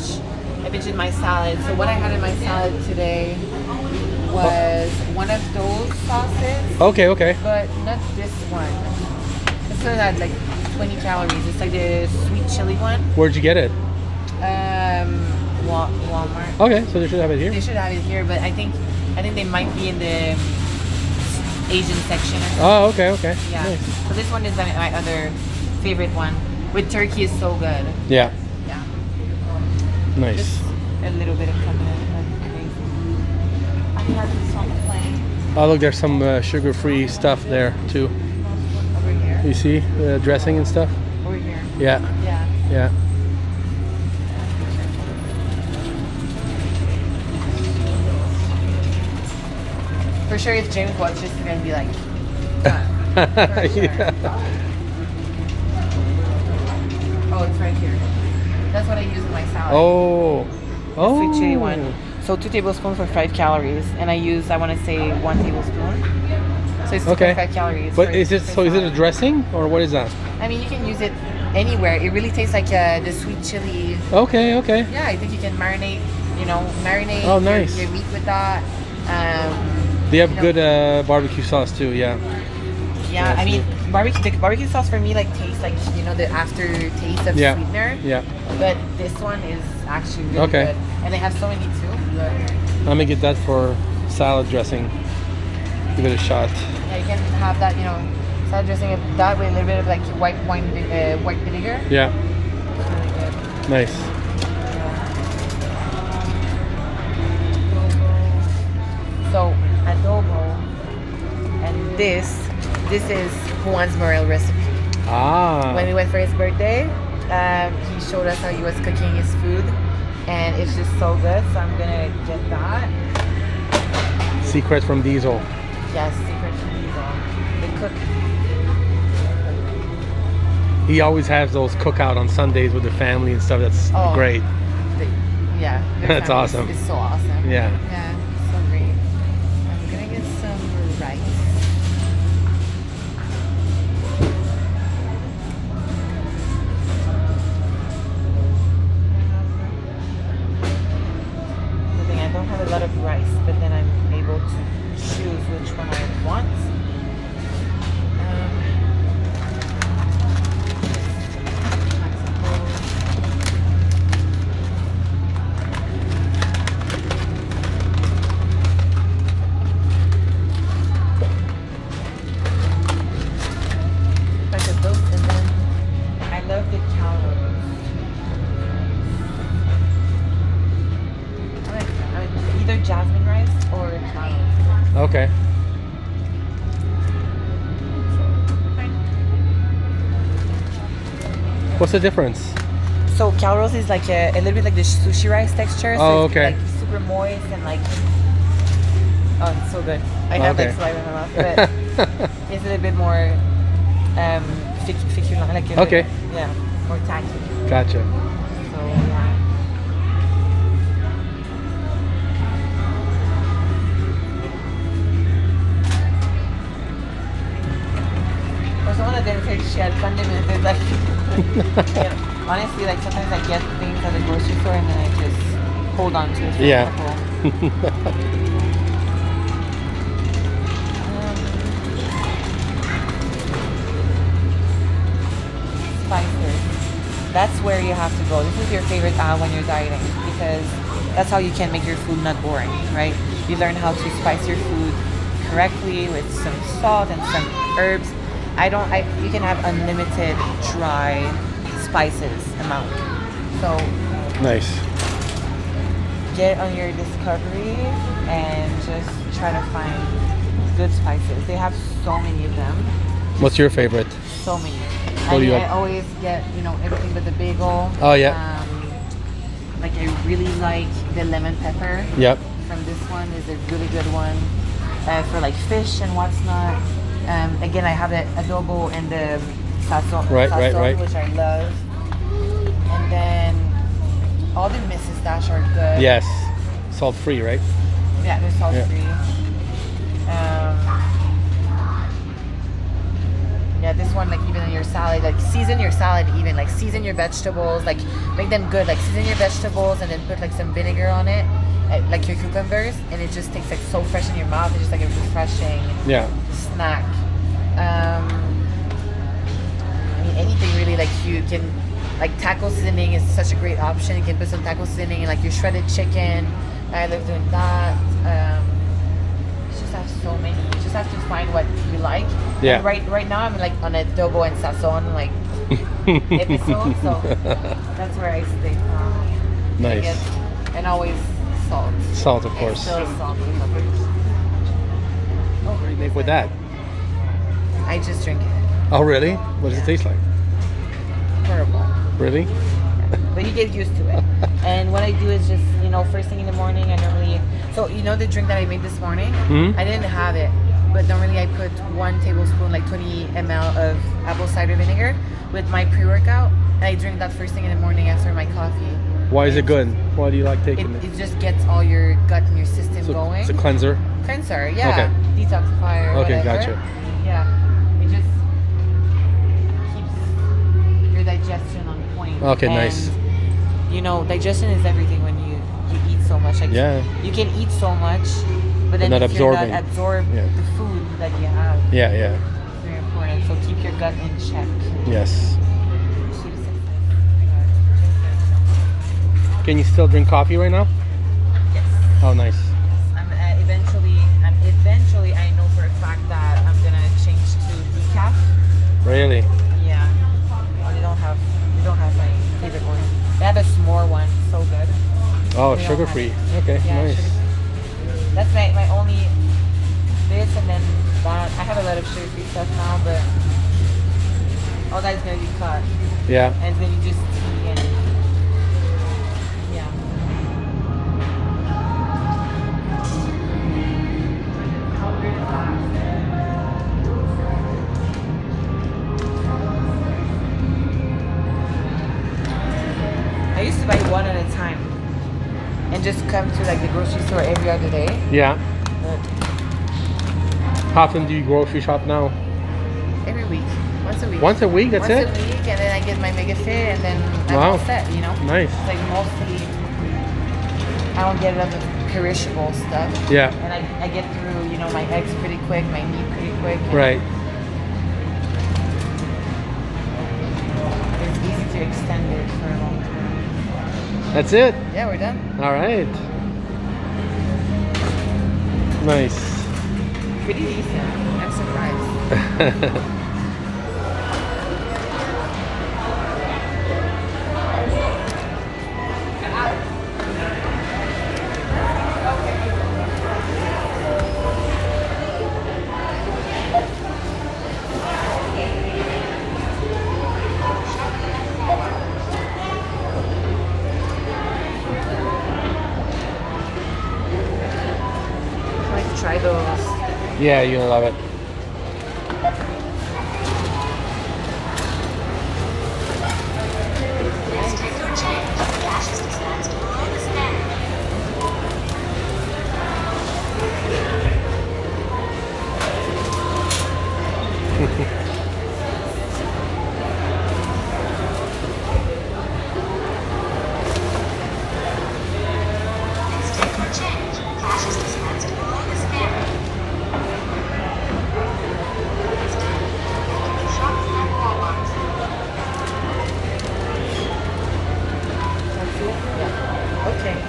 [SPEAKER 1] inch in my salad. So what I had in my salad today was one of those sauces,
[SPEAKER 2] Okay, okay.
[SPEAKER 1] but not this one. This one had like 20 calories. It's like the sweet chili one.
[SPEAKER 2] Where'd you get it?
[SPEAKER 1] Wal Mart.
[SPEAKER 2] Okay, so they should have it
[SPEAKER 1] They
[SPEAKER 2] here.
[SPEAKER 1] should have it here, but I think they might be in the Asian section. Or something.
[SPEAKER 2] Oh, okay, okay.
[SPEAKER 1] Yeah.
[SPEAKER 2] Nice.
[SPEAKER 1] So this one is my other favorite one. With turkey is so good.
[SPEAKER 2] Yeah,
[SPEAKER 1] Yeah.
[SPEAKER 2] nice.
[SPEAKER 1] Just a little bit of condiment. That's crazy. I have some plain
[SPEAKER 2] Oh, look, there's some sugar-free stuff there too.
[SPEAKER 1] over here.
[SPEAKER 2] You see the dressing and stuff?
[SPEAKER 1] Over here.
[SPEAKER 2] Yeah,
[SPEAKER 1] Yeah.
[SPEAKER 2] yeah.
[SPEAKER 1] For sure, if James watches, he's gonna be like, for sure.
[SPEAKER 2] Yeah.
[SPEAKER 1] Oh, it's right here. That's what I use in my salad.
[SPEAKER 2] Oh, oh.
[SPEAKER 1] Sweet chili one. So 2 tablespoons for 5 calories, and I use, I want to say 1 tablespoon. So it's 2.5 calories.
[SPEAKER 2] But
[SPEAKER 1] for-
[SPEAKER 2] is it
[SPEAKER 1] for
[SPEAKER 2] so? Is it a
[SPEAKER 1] salad.
[SPEAKER 2] dressing or what is that?
[SPEAKER 1] I mean, you can use it anywhere. It really tastes like the sweet chili.
[SPEAKER 2] Okay, okay.
[SPEAKER 1] Yeah, I think you can marinate.
[SPEAKER 2] Oh, nice.
[SPEAKER 1] your meat with that.
[SPEAKER 2] They have
[SPEAKER 1] you know-
[SPEAKER 2] good barbecue sauce too. Yeah.
[SPEAKER 1] Yeah, I mean, the barbecue sauce for me like tastes like the aftertaste of
[SPEAKER 2] Yeah.
[SPEAKER 1] sweetener.
[SPEAKER 2] Yeah.
[SPEAKER 1] But this one is actually really
[SPEAKER 2] Okay.
[SPEAKER 1] good, and they have so many too. But
[SPEAKER 2] I'm gonna get that for salad dressing. Give it a shot.
[SPEAKER 1] yeah, you can have that. Salad dressing it that with a little bit of like white vinegar.
[SPEAKER 2] Yeah.
[SPEAKER 1] It's really good.
[SPEAKER 2] Nice.
[SPEAKER 1] So adobo, and this is Juan's Morel recipe.
[SPEAKER 2] Ah.
[SPEAKER 1] When we went for his birthday, he showed us how he was cooking his food, and it's just so good. So I'm gonna get that.
[SPEAKER 2] Secret from Diesel.
[SPEAKER 1] Yes, secret from Diesel. The cook.
[SPEAKER 2] He always has those cookout on Sundays with the family and stuff. That's
[SPEAKER 1] Oh.
[SPEAKER 2] great.
[SPEAKER 1] Yeah, their
[SPEAKER 2] That's
[SPEAKER 1] family
[SPEAKER 2] awesome.
[SPEAKER 1] It's so awesome.
[SPEAKER 2] Yeah.
[SPEAKER 1] Yeah, so great. I'm gonna get some rice. The thing, I don't have a lot of rice, but then I'm able to choose which one I want. Bunch of those, and then I love the calories. I like either jasmine rice or calories.
[SPEAKER 2] Okay. What's the difference?
[SPEAKER 1] So calros is like a little bit like the sushi rice texture. So
[SPEAKER 2] Oh,
[SPEAKER 1] it's
[SPEAKER 2] okay.
[SPEAKER 1] like super moist and like, oh, it's so good. I have
[SPEAKER 2] Okay.
[SPEAKER 1] like saliva in my mouth, but it's a little bit more succulent, like a
[SPEAKER 2] Okay.
[SPEAKER 1] bit, yeah, more tacky.
[SPEAKER 2] Gotcha.
[SPEAKER 1] So yeah. Also, one of them said she had condiments. It's like, honestly, like sometimes I get things at the grocery store and then I just hold on to it. For
[SPEAKER 2] Yeah.
[SPEAKER 1] a couple. Spices. That's where you have to go. This is your favorite aisle when you're dieting because that's how you can make your food not boring, right? You learn how to spice your food correctly with some salt and some herbs. You can have unlimited dry spices amount. So
[SPEAKER 2] Nice.
[SPEAKER 1] get on your discovery and just try to find good spices. They have so many of them.
[SPEAKER 2] What's your favorite?
[SPEAKER 1] So many.
[SPEAKER 2] What do you
[SPEAKER 1] I
[SPEAKER 2] like?
[SPEAKER 1] always get, everything but the bagel.
[SPEAKER 2] Oh, yeah.
[SPEAKER 1] Like I really like the lemon pepper.
[SPEAKER 2] Yep.
[SPEAKER 1] From this one is a really good one for like fish and what's not. Again, I have the adobo and the sazon,
[SPEAKER 2] Right.
[SPEAKER 1] which I love. And then all the Mrs. Dash are good.
[SPEAKER 2] Yes. Salt free, right?
[SPEAKER 1] Yeah, they're salt free. Yeah, this one, like even in your salad, like season your salad even, like season your vegetables, like make them good, like season your vegetables and then put like some vinegar on it, like your cucumbers, and it just tastes like so fresh in your mouth. It's just like a refreshing snack. I mean, anything really, like you can, like taco seasoning is such a great option. You can put some taco seasoning in like your shredded chicken. I love doing that. You just have so many. You just have to find what you like.
[SPEAKER 2] Yeah.
[SPEAKER 1] And right now I'm like on adobo and sazon like episode, so that's where I stay from.
[SPEAKER 2] Nice.
[SPEAKER 1] And always salt.
[SPEAKER 2] Salt, of course.
[SPEAKER 1] Still salt.
[SPEAKER 2] What do you make with that?
[SPEAKER 1] I just drink it.
[SPEAKER 2] Oh, really? What does it taste like?
[SPEAKER 1] Horrible.
[SPEAKER 2] Really?
[SPEAKER 1] But you get used to it. And what I do is just, first thing in the morning, I normally... So, the drink that I made this morning? I didn't have it. But normally I put 1 tablespoon, like 20 ml of apple cider vinegar with my pre-workout. And I drink that first thing in the morning after my coffee.
[SPEAKER 2] Why is it good? Why do you like taking it?
[SPEAKER 1] It just gets all your gut and your system going.
[SPEAKER 2] It's a cleanser?
[SPEAKER 1] Cleanser, yeah. Detoxifier,
[SPEAKER 2] Okay,
[SPEAKER 1] whatever.
[SPEAKER 2] gotcha.
[SPEAKER 1] Yeah. It just keeps your digestion on point.
[SPEAKER 2] Okay,
[SPEAKER 1] and,
[SPEAKER 2] nice.
[SPEAKER 1] Digestion is everything when you eat so much. Like, you can eat so much, but then
[SPEAKER 2] not
[SPEAKER 1] if you're not
[SPEAKER 2] absorbing.
[SPEAKER 1] absorb the food that you have.
[SPEAKER 2] Yeah.
[SPEAKER 1] It's very important. So keep your gut in check.
[SPEAKER 2] Yes. Can you still drink coffee right now?
[SPEAKER 1] Yes.
[SPEAKER 2] Oh, nice.
[SPEAKER 1] Eventually, I know for a fact that I'm gonna change to decaf.
[SPEAKER 2] Really?
[SPEAKER 1] Yeah. They don't have my favorite one. They have a s'more one, so good.
[SPEAKER 2] Oh, sugar free. Okay, nice.
[SPEAKER 1] Sugar-free. That's my only this and then that. I have a lot of sugar free stuff now, but all that's gonna be cut.
[SPEAKER 2] Yeah.
[SPEAKER 1] And then you just tea and I used to buy one at a time and just come to like the grocery store every other day.
[SPEAKER 2] Yeah.
[SPEAKER 1] But
[SPEAKER 2] How often do you grocery shop now?
[SPEAKER 1] every week. Once a week.
[SPEAKER 2] Once a week, that's it?
[SPEAKER 1] Once a week, and then I get my mega fit, and then I'm
[SPEAKER 2] Wow.
[SPEAKER 1] all set,
[SPEAKER 2] Nice.
[SPEAKER 1] It's like mostly, I don't get a lot of perishable stuff.
[SPEAKER 2] Yeah.
[SPEAKER 1] And I get through, my eggs pretty quick, my meat pretty quick. and
[SPEAKER 2] Right.
[SPEAKER 1] It's easy to extend it for a long time.
[SPEAKER 2] That's it?
[SPEAKER 1] Yeah, we're done.
[SPEAKER 2] All right. Nice.
[SPEAKER 1] Pretty decent. I'm surprised. I like to try those.
[SPEAKER 2] Yeah, you're gonna love it.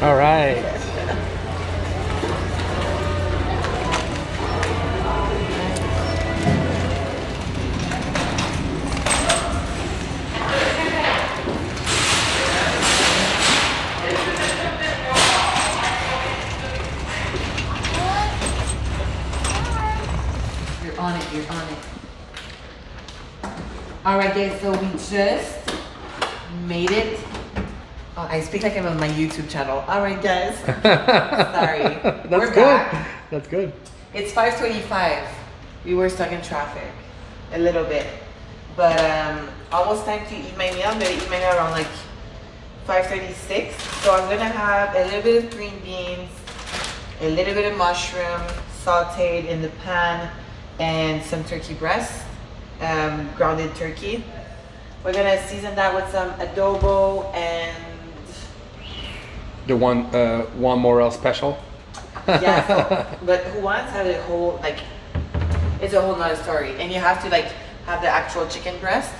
[SPEAKER 2] All right.
[SPEAKER 1] You're on it, you're on it. All right, guys, so we just made it. Oh, I speak like I'm on my YouTube channel. All right, guys. Sorry.
[SPEAKER 2] That's
[SPEAKER 1] We're
[SPEAKER 2] good.
[SPEAKER 1] back.
[SPEAKER 2] That's good.
[SPEAKER 1] It's 5:25. We were stuck in traffic a little bit, but almost time to eat my meal. I'm gonna eat my meal around like 5:36. So I'm gonna have a little bit of green beans, a little bit of mushroom sauteed in the pan, and some turkey breast, grounded turkey. We're gonna season that with some adobo and
[SPEAKER 2] The one Morel special.
[SPEAKER 1] yeah. So, but who wants has a whole like it's a whole nother story, and you have to like have the actual chicken breast.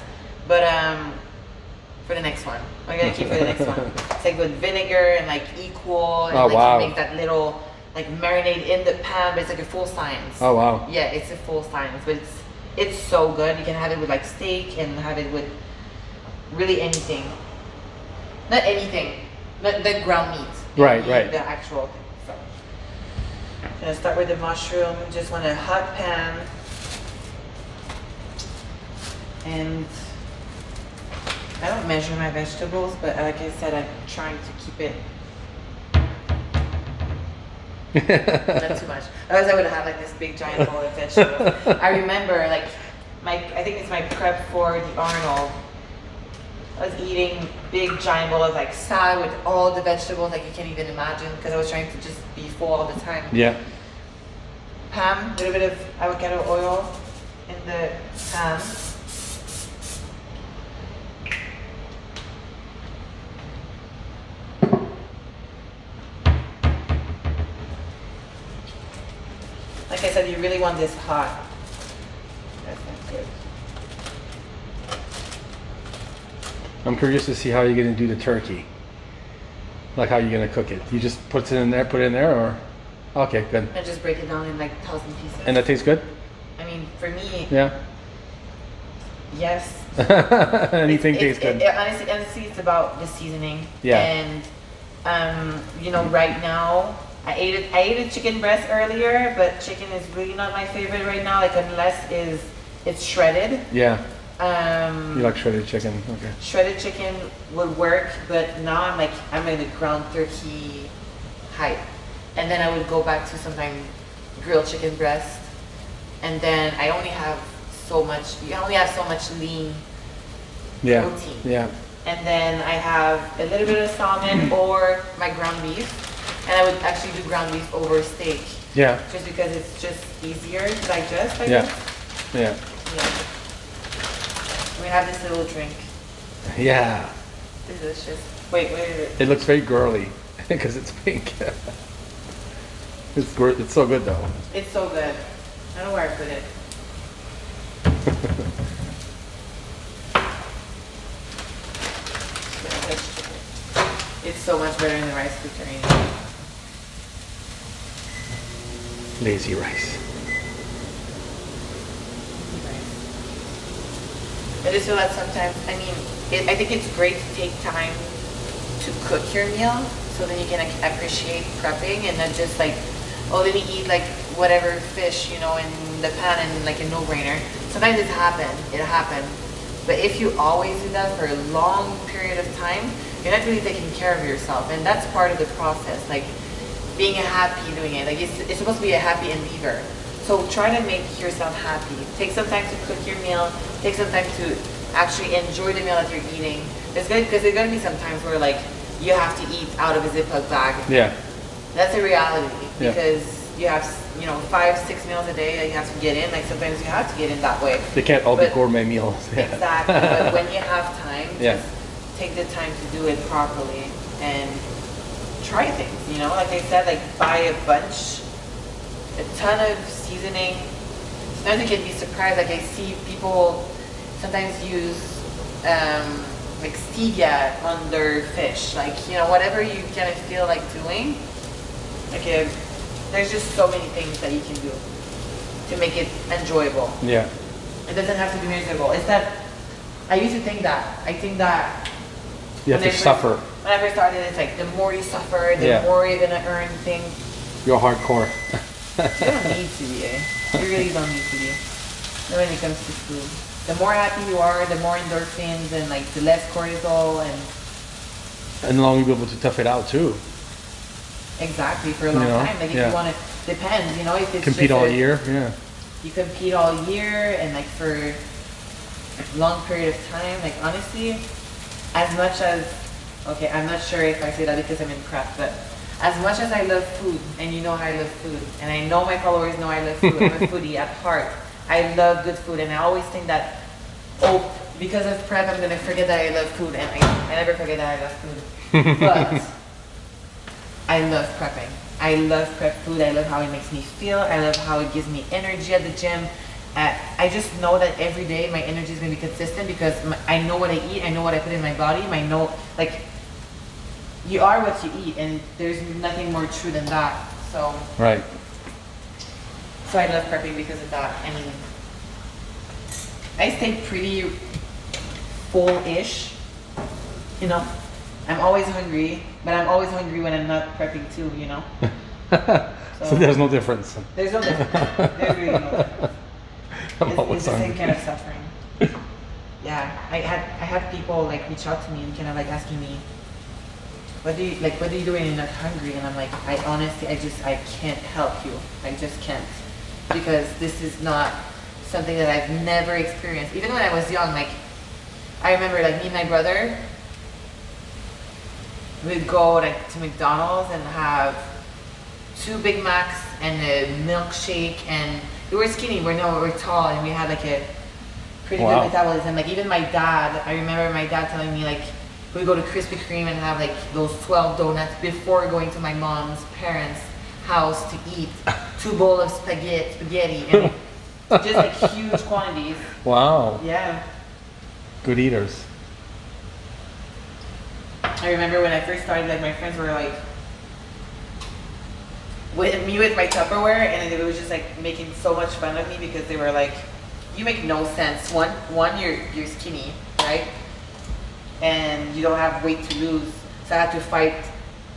[SPEAKER 1] But for the next one, we're gonna keep for the next one. It's like with vinegar and like equal, and
[SPEAKER 2] Oh,
[SPEAKER 1] like
[SPEAKER 2] wow.
[SPEAKER 1] you make that little like marinade in the pan, but it's like a full science.
[SPEAKER 2] Oh wow.
[SPEAKER 1] Yeah, it's a full science, but it's so good. You can have it with like steak and have it with really anything. Not anything, not the ground meat.
[SPEAKER 2] Right, right.
[SPEAKER 1] The actual thing. So, I'm gonna start with the mushroom. Just want a hot pan, and I don't measure my vegetables, but like I said, I'm trying to keep it. Not too much. Otherwise, I would have like this big giant bowl of vegetables. I remember, like, I think it's my prep for the Arnold. I was eating big giant bowl of like salad with all the vegetables like you can't even imagine because I was trying to just be full all the time.
[SPEAKER 2] Yeah.
[SPEAKER 1] Pan, a little bit of avocado oil in the pan. Like I said, you really want this hot. That's not good.
[SPEAKER 2] I'm curious to see how you're gonna do the turkey. Like how you're gonna cook it. You just put it in there, or? Okay, good.
[SPEAKER 1] I just break it down in like 1,000 pieces.
[SPEAKER 2] And that tastes good?
[SPEAKER 1] I mean, for me,
[SPEAKER 2] Yeah.
[SPEAKER 1] yes.
[SPEAKER 2] Anything tastes good.
[SPEAKER 1] Honestly, it's about the seasoning.
[SPEAKER 2] Yeah.
[SPEAKER 1] And you know, right now, I ate a chicken breast earlier, but chicken is really not my favorite right now. Like unless it's shredded.
[SPEAKER 2] Yeah.
[SPEAKER 1] Um,
[SPEAKER 2] You like shredded chicken? Okay.
[SPEAKER 1] Shredded chicken would work, but now I'm in the ground turkey hype, and then I would go back to sometimes grilled chicken breast, and then I only have so much. You only have so much lean
[SPEAKER 2] Yeah.
[SPEAKER 1] protein.
[SPEAKER 2] Yeah.
[SPEAKER 1] And then I have a little bit of salmon or my ground beef, and I would actually do ground beef over steak,
[SPEAKER 2] Yeah.
[SPEAKER 1] just because it's just easier to digest. I
[SPEAKER 2] Yeah.
[SPEAKER 1] guess.
[SPEAKER 2] Yeah.
[SPEAKER 1] Yeah. We have this little drink.
[SPEAKER 2] Yeah.
[SPEAKER 1] Delicious. Wait.
[SPEAKER 2] It looks very girly because it's pink. It's so good though.
[SPEAKER 1] It's so good. I don't know where I put it. It's so much better than the rice cooker.
[SPEAKER 2] Lazy rice.
[SPEAKER 1] I just feel that sometimes, I mean, I think it's great to take time to cook your meal so then you can appreciate prepping and not just like, oh, let me eat like whatever fish, you know, in the pan and like a no-brainer. Sometimes it happens. But if you always do that for a long period of time, you're not really taking care of yourself. And that's part of the process, like being happy doing it. Like it's supposed to be a happy endeavor. So try to make yourself happy. Take some time to cook your meal. Take some time to actually enjoy the meal that you're eating. It's good because there's gonna be some times where like you have to eat out of a Ziploc bag.
[SPEAKER 2] Yeah.
[SPEAKER 1] That's a reality
[SPEAKER 2] Yeah.
[SPEAKER 1] because you have 5-6 meals a day that you have to get in. Like sometimes you have to get in that way.
[SPEAKER 2] They can't all be
[SPEAKER 1] But-
[SPEAKER 2] gourmet meals. Yeah.
[SPEAKER 1] Exactly. But when you have time,
[SPEAKER 2] Yeah.
[SPEAKER 1] just take the time to do it properly and try things. You know, like I said, like buy a ton of seasoning. Sometimes you can be surprised. Like I see people sometimes use like stevia on their fish, like, you know, whatever you kind of feel like doing. Like there's just so many things that you can do to make it enjoyable.
[SPEAKER 2] Yeah.
[SPEAKER 1] It doesn't have to be miserable. It's that I used to think that. I think that
[SPEAKER 2] You have
[SPEAKER 1] when
[SPEAKER 2] to
[SPEAKER 1] I first-
[SPEAKER 2] suffer.
[SPEAKER 1] When I first started, it's like the more you suffer, the
[SPEAKER 2] Yeah.
[SPEAKER 1] more you're gonna earn things.
[SPEAKER 2] You're hardcore.
[SPEAKER 1] You don't need to be, eh? You really don't need to be. When it comes to food. The more happy you are, the more endorphins and like the less cortisol and
[SPEAKER 2] And long you'll be able to tough it out too.
[SPEAKER 1] exactly for a long
[SPEAKER 2] You know,
[SPEAKER 1] time. Like if
[SPEAKER 2] yeah.
[SPEAKER 1] you want to, depends, you know, if it's
[SPEAKER 2] Compete
[SPEAKER 1] just
[SPEAKER 2] all
[SPEAKER 1] a-
[SPEAKER 2] year, yeah.
[SPEAKER 1] You compete all year and like for a long period of time. Like honestly, as much as, okay, I'm not sure if I say that because I'm in prep, but as much as I love food, and you know how I love food, and I know my followers know I love food, I'm a foodie at heart. I love good food, and I always think that, oh, because of prep, I'm gonna forget that I love food, and I never forget that I love food. But I love prepping. I love prep food. I love how it makes me feel. I love how it gives me energy at the gym. I just know that every day my energy is gonna be consistent because I know what I eat. I know what I put in my body. I know, like, you are what you eat, and there's nothing more true than that. So
[SPEAKER 2] Right.
[SPEAKER 1] I love prepping because of that. And I stay pretty full-ish, you know. I'm always hungry, but I'm always hungry when I'm not prepping too, you know.
[SPEAKER 2] So there's no difference.
[SPEAKER 1] There's no difference. There's really no difference.
[SPEAKER 2] I'm
[SPEAKER 1] It's
[SPEAKER 2] always
[SPEAKER 1] the same
[SPEAKER 2] hungry.
[SPEAKER 1] kind of suffering. Yeah, I had people like reach out to me and kind of like asking me, what do you do when you're not hungry? And I'm like, I honestly, I can't help you. I just can't, because this is not something that I've never experienced. Even when I was young, like I remember like me and my brother, we'd go like to McDonald's and have 2 Big Macs and a milkshake, and we were skinny, we were tall, and we had like a pretty
[SPEAKER 2] Wow.
[SPEAKER 1] good metabolism. Like even my dad, I remember my dad telling me like we go to Krispy Kreme and have like those 12 donuts before going to my mom's parents' house to eat 2 bowls of spaghetti and just like huge quantities.
[SPEAKER 2] Wow.
[SPEAKER 1] Yeah.
[SPEAKER 2] Good eaters.
[SPEAKER 1] I remember when I first started, like my friends were like, with me with my Tupperware, and it was just like making so much fun of me because they were like, you make no sense. One, you're skinny, right? And you don't have weight to lose. So I had to fight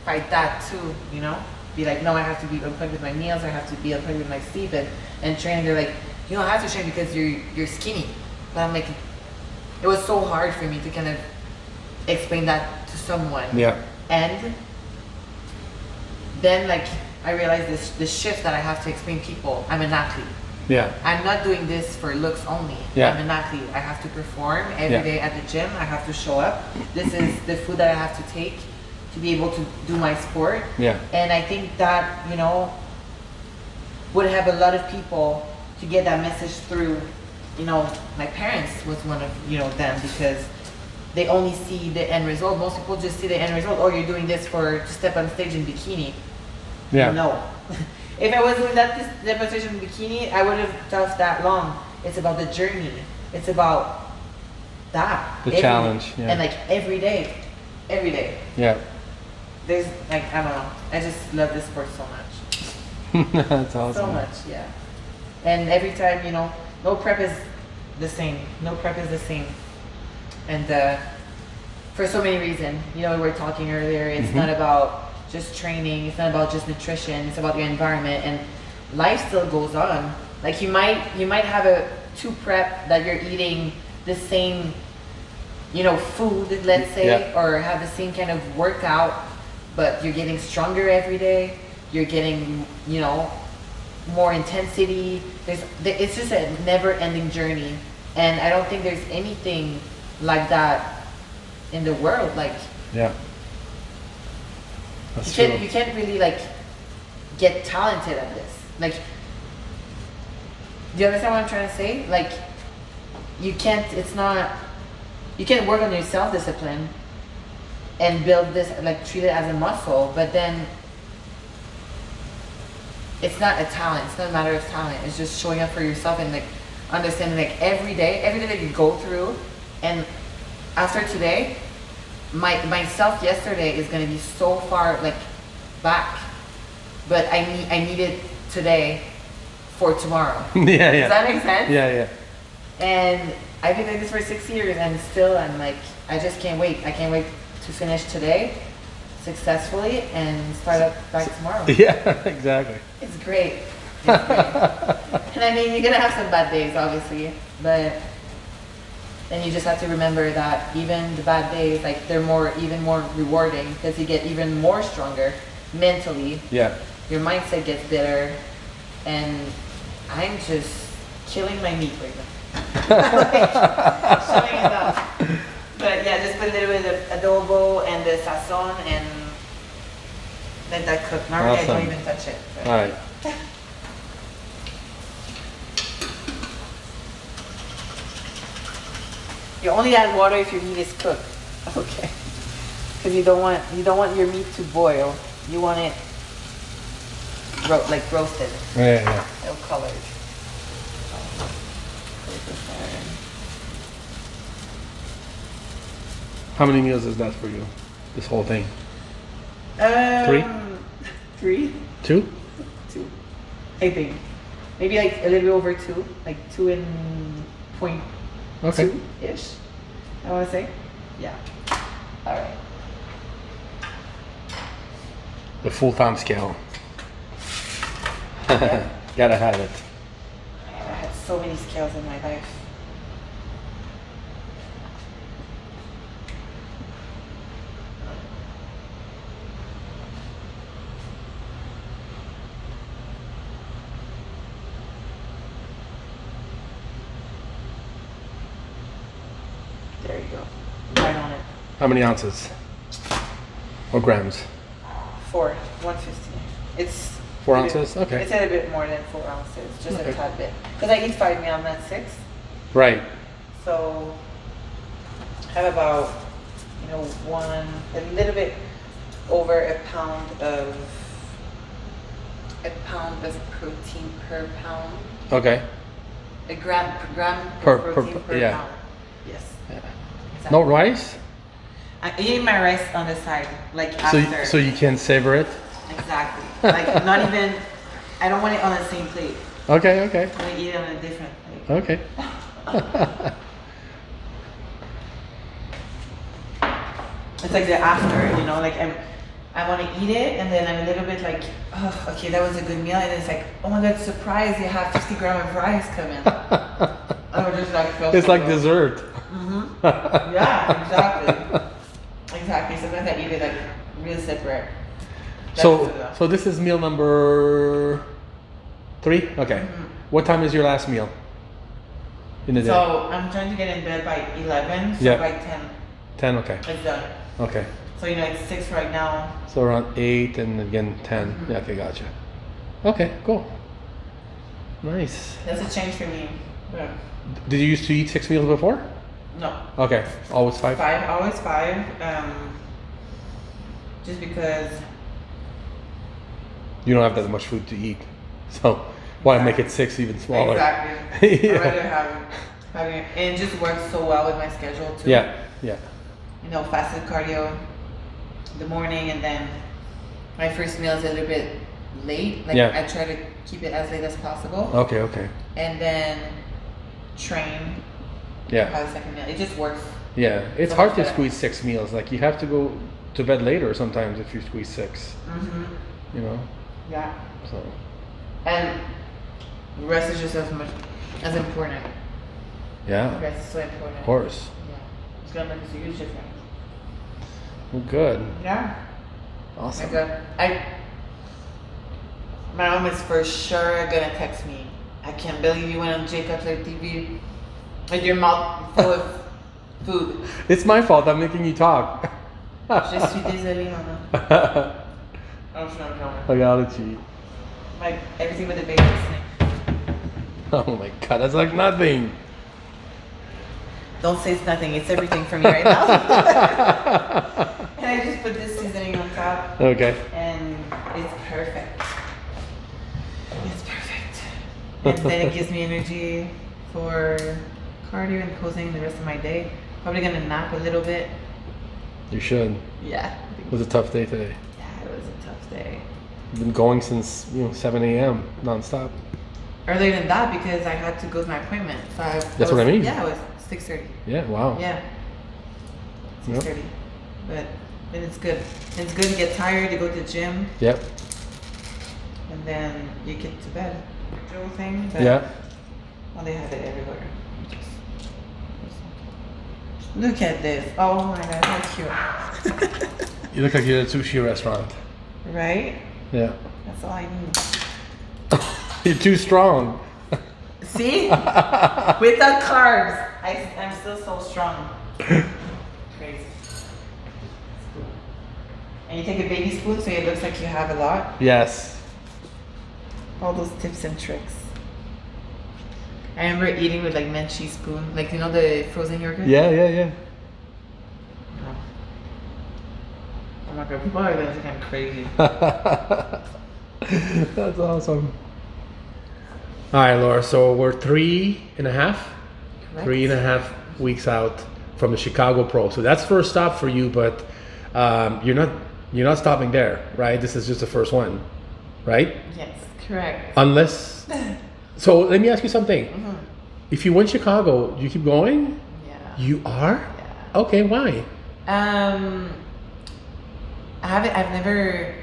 [SPEAKER 1] that too, you know? Be like, no, I have to be on point with my meals, I have to be on point with my sleep and training. They're like, you don't have to train because you're skinny. But I'm like, it was so hard for me to kind of explain that to someone.
[SPEAKER 2] Yeah.
[SPEAKER 1] And then like I realized this shift that I have to explain people. I'm an athlete.
[SPEAKER 2] Yeah.
[SPEAKER 1] I'm not doing this for looks only.
[SPEAKER 2] Yeah.
[SPEAKER 1] I'm an athlete. I have to perform every
[SPEAKER 2] Yeah.
[SPEAKER 1] day at the gym. I have to show up. This is the food that I have to take to be able to do my sport.
[SPEAKER 2] Yeah.
[SPEAKER 1] And I think that, you know, would have a lot of people to get that message through. You know, my parents was one of, you know, them, because they only see the end result. Most people just see the end result. Oh, you're doing this to step on stage in bikini.
[SPEAKER 2] Yeah.
[SPEAKER 1] No. If I was doing that demonstration in bikini, I would have toughed that long. It's about the journey. It's about that.
[SPEAKER 2] The challenge, yeah.
[SPEAKER 1] And like every day. Every day.
[SPEAKER 2] Yeah.
[SPEAKER 1] There's like, I don't know. I just love this sport so much.
[SPEAKER 2] That's awesome.
[SPEAKER 1] So much, yeah. And every time, you know, no prep is the same. No prep is the same. And for so many reasons, you know, we were talking earlier, it's not about just training, it's not about just nutrition, it's about your environment, and life still goes on. Like you might have a 2 prep that you're eating the same, you know, food, let's say,
[SPEAKER 2] Yeah.
[SPEAKER 1] or have the same kind of workout, but you're getting stronger every day, you're getting, you know, more intensity. It's just a never-ending journey, and I don't think there's anything like that in the world. Like,
[SPEAKER 2] Yeah. That's true.
[SPEAKER 1] you can't really like get talented at this. Like, do you understand what I'm trying to say? Like, you can't work on your self-discipline and build this, like treat it as a muscle, but then it's not a talent. It's not a matter of talent. It's just showing up for yourself and like understanding like every day that you go through, and after today, myself yesterday is gonna be so far like back, but I need it today for tomorrow.
[SPEAKER 2] Yeah,
[SPEAKER 1] Does that make sense?
[SPEAKER 2] Yeah.
[SPEAKER 1] And I've been doing this for 6 years, and still I'm like, I just can't wait. I can't wait to finish today successfully and start up back tomorrow.
[SPEAKER 2] Yeah, exactly.
[SPEAKER 1] It's great. It's great. And I mean, you're gonna have some bad days, obviously, but then you just have to remember that even the bad days, like they're even more rewarding because you get even more stronger mentally.
[SPEAKER 2] Yeah.
[SPEAKER 1] Your mindset gets better, and I'm just killing my meat right now. Like, showing it off. But yeah, just put a little bit of adobo and the sazon and let that cook. Normally I don't
[SPEAKER 2] Awesome.
[SPEAKER 1] even touch it. But.
[SPEAKER 2] All right.
[SPEAKER 1] You only add water if your meat is cooked. Okay. Because you don't want your meat to boil. You want it like roasted.
[SPEAKER 2] Yeah.
[SPEAKER 1] No colored.
[SPEAKER 2] How many meals is that for you? This whole thing?
[SPEAKER 1] 3?
[SPEAKER 2] 2?
[SPEAKER 1] 2. I think. Maybe like a little bit over 2. Like 2 and point
[SPEAKER 2] Okay.
[SPEAKER 1] 2-ish. I want to say. Yeah. All right.
[SPEAKER 2] The full-time scale.
[SPEAKER 1] Yeah.
[SPEAKER 2] Gotta have it.
[SPEAKER 1] I had so many scales in my life. There you go. Right on it.
[SPEAKER 2] How many ounces? Or grams?
[SPEAKER 1] 4, 150. It's
[SPEAKER 2] 4
[SPEAKER 1] a bit-
[SPEAKER 2] ounces? Okay.
[SPEAKER 1] It's a little bit more than 4 ounces, just
[SPEAKER 2] Okay.
[SPEAKER 1] a tad bit. Because I eat 5 meal, I'm not 6.
[SPEAKER 2] Right.
[SPEAKER 1] So I have about, a little bit over a pound of protein per pound.
[SPEAKER 2] Okay.
[SPEAKER 1] A gram
[SPEAKER 2] Per-
[SPEAKER 1] per
[SPEAKER 2] per-
[SPEAKER 1] protein per
[SPEAKER 2] yeah.
[SPEAKER 1] pound. Yes.
[SPEAKER 2] Yeah.
[SPEAKER 1] Exactly.
[SPEAKER 2] No rice?
[SPEAKER 1] I eat my rice on the side, like
[SPEAKER 2] So,
[SPEAKER 1] after.
[SPEAKER 2] so you can savor it?
[SPEAKER 1] Exactly. Like not even. I don't want it on the same plate.
[SPEAKER 2] Okay.
[SPEAKER 1] I want to eat it on a different plate.
[SPEAKER 2] Okay.
[SPEAKER 1] It's like the after, like I want to eat it, and then I'm a little bit like, oh, okay, that was a good meal, and it's like, oh my god, surprise, you have 50 grams of rice coming. I would just like feel
[SPEAKER 2] It's
[SPEAKER 1] so
[SPEAKER 2] like
[SPEAKER 1] good.
[SPEAKER 2] dessert.
[SPEAKER 1] Yeah, exactly. Exactly. Sometimes I eat it like real separate.
[SPEAKER 2] So this is meal number 3? Okay. What time is your last meal in the day?
[SPEAKER 1] So I'm trying to get in bed by 11, so
[SPEAKER 2] Yeah.
[SPEAKER 1] by 10
[SPEAKER 2] 10, okay.
[SPEAKER 1] it's done.
[SPEAKER 2] Okay.
[SPEAKER 1] So it's 6 right now.
[SPEAKER 2] So around 8 and again 10. Yeah, okay, gotcha. Okay, cool. Nice.
[SPEAKER 1] That's a change for me. Yeah.
[SPEAKER 2] Did you used to eat 6 meals before?
[SPEAKER 1] No.
[SPEAKER 2] Okay, always 5?
[SPEAKER 1] 5, always 5. Just because.
[SPEAKER 2] You don't have that much food to eat. So why make it 6 even smaller?
[SPEAKER 1] Exactly.
[SPEAKER 2] Yeah.
[SPEAKER 1] I'd rather having it. And it just works so well with my schedule too.
[SPEAKER 2] Yeah.
[SPEAKER 1] Fasted cardio in the morning, and then my first meal is a little bit late. Like
[SPEAKER 2] Yeah.
[SPEAKER 1] I try to keep it as late as possible.
[SPEAKER 2] Okay.
[SPEAKER 1] And then train.
[SPEAKER 2] Yeah.
[SPEAKER 1] Have a second meal. It just works.
[SPEAKER 2] Yeah. It's
[SPEAKER 1] So
[SPEAKER 2] hard
[SPEAKER 1] much
[SPEAKER 2] to
[SPEAKER 1] better.
[SPEAKER 2] squeeze 6 meals. Like you have to go to bed later sometimes if you squeeze 6.
[SPEAKER 1] Mm-hmm. Yeah.
[SPEAKER 2] So
[SPEAKER 1] And the rest is just as important.
[SPEAKER 2] yeah.
[SPEAKER 1] The rest is so important.
[SPEAKER 2] Of course.
[SPEAKER 1] Yeah. It's gonna make a huge difference.
[SPEAKER 2] Well, good.
[SPEAKER 1] Yeah.
[SPEAKER 2] Awesome.
[SPEAKER 1] My God. My mom is for sure gonna text me. I can't believe you went on JayTV with your mouth full of food.
[SPEAKER 2] It's my fault. I'm making you talk.
[SPEAKER 1] Je suis désolée, maman. I'm sure I'm telling.
[SPEAKER 2] I got it, you.
[SPEAKER 1] Like everything with the baby listening.
[SPEAKER 2] Oh my god, that's like nothing.
[SPEAKER 1] Don't say it's nothing. It's everything for me right now. And I just put this seasoning on top,
[SPEAKER 2] Okay.
[SPEAKER 1] and it's perfect. It's perfect. And then it gives me energy for cardio and posing the rest of my day. Probably gonna nap a little bit.
[SPEAKER 2] You should.
[SPEAKER 1] Yeah.
[SPEAKER 2] It was a tough day today.
[SPEAKER 1] Yeah, it was a tough day.
[SPEAKER 2] You've been going since 7 a.m. nonstop.
[SPEAKER 1] Earlier than that because I had to go to my appointment. So
[SPEAKER 2] That's what I mean.
[SPEAKER 1] Yeah, it was 6:30.
[SPEAKER 2] Yeah. Wow.
[SPEAKER 1] Yeah.
[SPEAKER 2] Yep.
[SPEAKER 1] 6:30. But it's good. It's good to get tired, to go to the gym,
[SPEAKER 2] Yep.
[SPEAKER 1] and then you get to bed. Drill thing. But,
[SPEAKER 2] Yeah.
[SPEAKER 1] well, they have it everywhere. Look at this. Oh my god, how cute.
[SPEAKER 2] You look like you're at a sushi restaurant.
[SPEAKER 1] Right?
[SPEAKER 2] Yeah.
[SPEAKER 1] That's all I need.
[SPEAKER 2] You're too strong.
[SPEAKER 1] See? Without carbs, I'm still so strong. Crazy. And you take a baby spoon so it looks like you have a lot.
[SPEAKER 2] Yes.
[SPEAKER 1] All those tips and tricks. I remember eating with like Menchie spoon, like you know the frozen yogurt?
[SPEAKER 2] Yeah. Yeah.
[SPEAKER 1] Oh my god, people are gonna think I'm crazy.
[SPEAKER 2] That's awesome. All right, Laura. So we're 3.5,
[SPEAKER 1] Correct.
[SPEAKER 2] 3.5 weeks out from the Chicago Pro. So that's first stop for you, but you're not stopping there, right? This is just the first one, right?
[SPEAKER 1] Yes, correct.
[SPEAKER 2] Unless. So let me ask you something.
[SPEAKER 1] Mm-hmm.
[SPEAKER 2] If you win Chicago, do you keep going?
[SPEAKER 1] Yeah.
[SPEAKER 2] You are?
[SPEAKER 1] Yeah.
[SPEAKER 2] Okay. Why?
[SPEAKER 1] I've never.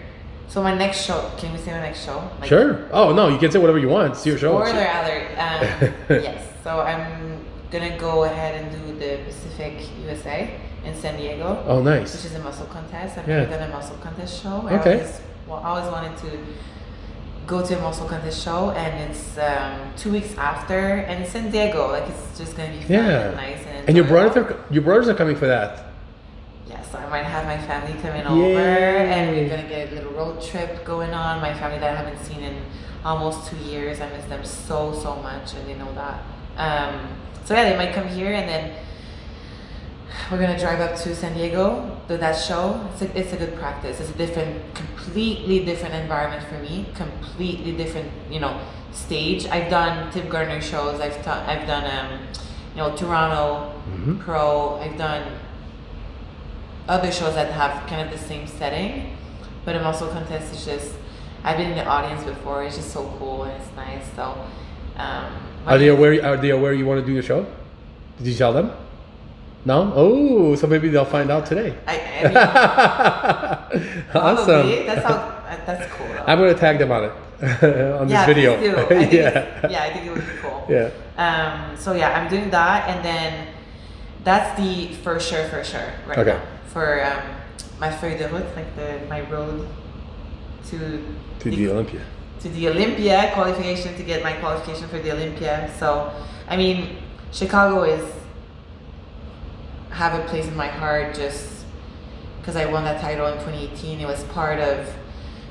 [SPEAKER 1] So my next show, can we say my next show? Like,
[SPEAKER 2] Sure. Oh no, you can say whatever you want. It's your show.
[SPEAKER 1] Spoiler alert. Yes. So I'm gonna go ahead and do the Pacific USA in San Diego.
[SPEAKER 2] Oh, nice.
[SPEAKER 1] Which is a muscle contest. I've
[SPEAKER 2] Yeah.
[SPEAKER 1] never done a muscle contest show.
[SPEAKER 2] Okay.
[SPEAKER 1] I always wanted to go to a muscle contest show, and it's 2 weeks after, and it's San Diego. Like it's just gonna be fun and nice and.
[SPEAKER 2] And your
[SPEAKER 1] enjoyable.
[SPEAKER 2] brothers are coming for that.
[SPEAKER 1] Yes, I might have my family coming over, and we're gonna get a little road trip going on. My family that I haven't seen in almost 2 years. I miss them so much, and they know that. So yeah, they might come here, and then we're gonna drive up to San Diego, do that show. It's a good practice. It's a completely different environment for me. Completely different, stage. I've done Tim Gardner shows. I've done Toronto Pro. I've done other shows that have kind of the same setting, but a muscle contest is just. I've been in the audience before. It's just so cool and it's nice. So.
[SPEAKER 2] Are they aware you want to do the show? Did you tell them? No? Oh, so maybe they'll find out today.
[SPEAKER 1] I mean,
[SPEAKER 2] Awesome.
[SPEAKER 1] probably. That's cool. Though.
[SPEAKER 2] I'm gonna tag them on it on this video.
[SPEAKER 1] Please do. I think it would be cool.
[SPEAKER 2] Yeah.
[SPEAKER 1] So yeah, I'm doing that, and then that's the for sure right
[SPEAKER 2] Okay.
[SPEAKER 1] now. For my feuille de route, like my road to
[SPEAKER 2] the Olympia.
[SPEAKER 1] To the Olympia qualification, to get my qualification for the Olympia. So, I mean, Chicago have a place in my heart just because I won that title in 2018. It was part of,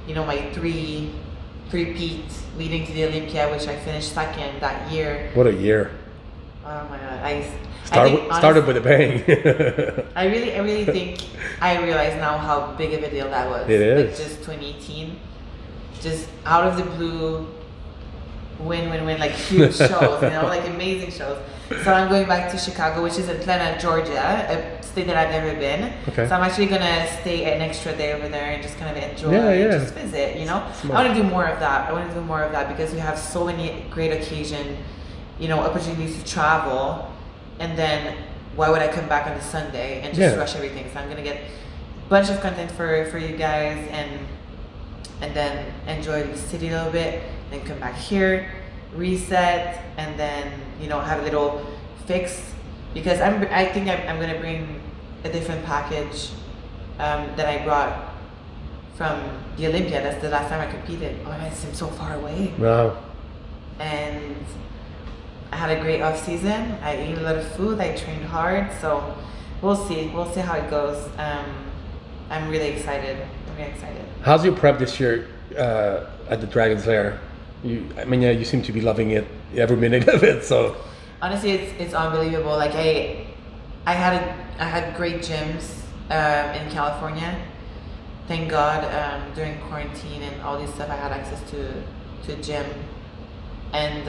[SPEAKER 1] my three-peat leading to the Olympia, which I finished second that year.
[SPEAKER 2] What a year!
[SPEAKER 1] Oh my God,
[SPEAKER 2] Started with a bang.
[SPEAKER 1] I really think I realize now how big of a deal that was.
[SPEAKER 2] It is.
[SPEAKER 1] Like just 2018. Just out of the blue, win, like huge shows, like amazing shows. So I'm going back to Chicago, which is Atlanta, Georgia, a state that I've never been.
[SPEAKER 2] Okay.
[SPEAKER 1] So I'm actually gonna stay an extra day over there and just kind of enjoy, just visit,
[SPEAKER 2] Smart.
[SPEAKER 1] I want to do more of that. Because we have so many great opportunities to travel, and then why would I come back on a Sunday and just rush everything? So I'm gonna get a bunch of content for you guys and then enjoy the city a little bit, then come back here, reset, and then have a little fix, because I think I'm gonna bring a different package that I brought from the Olympia. That's the last time I competed. Oh, it seemed so far away.
[SPEAKER 2] Wow.
[SPEAKER 1] And I had a great off season. I ate a lot of food. I trained hard. So we'll see how it goes. I'm really excited.
[SPEAKER 2] How's your prep this year at the Dragon's Lair? You seem to be loving it, every minute of it. So
[SPEAKER 1] honestly, it's unbelievable. Like I had great gyms in California. Thank God, during quarantine and all this stuff, I had access to a gym, and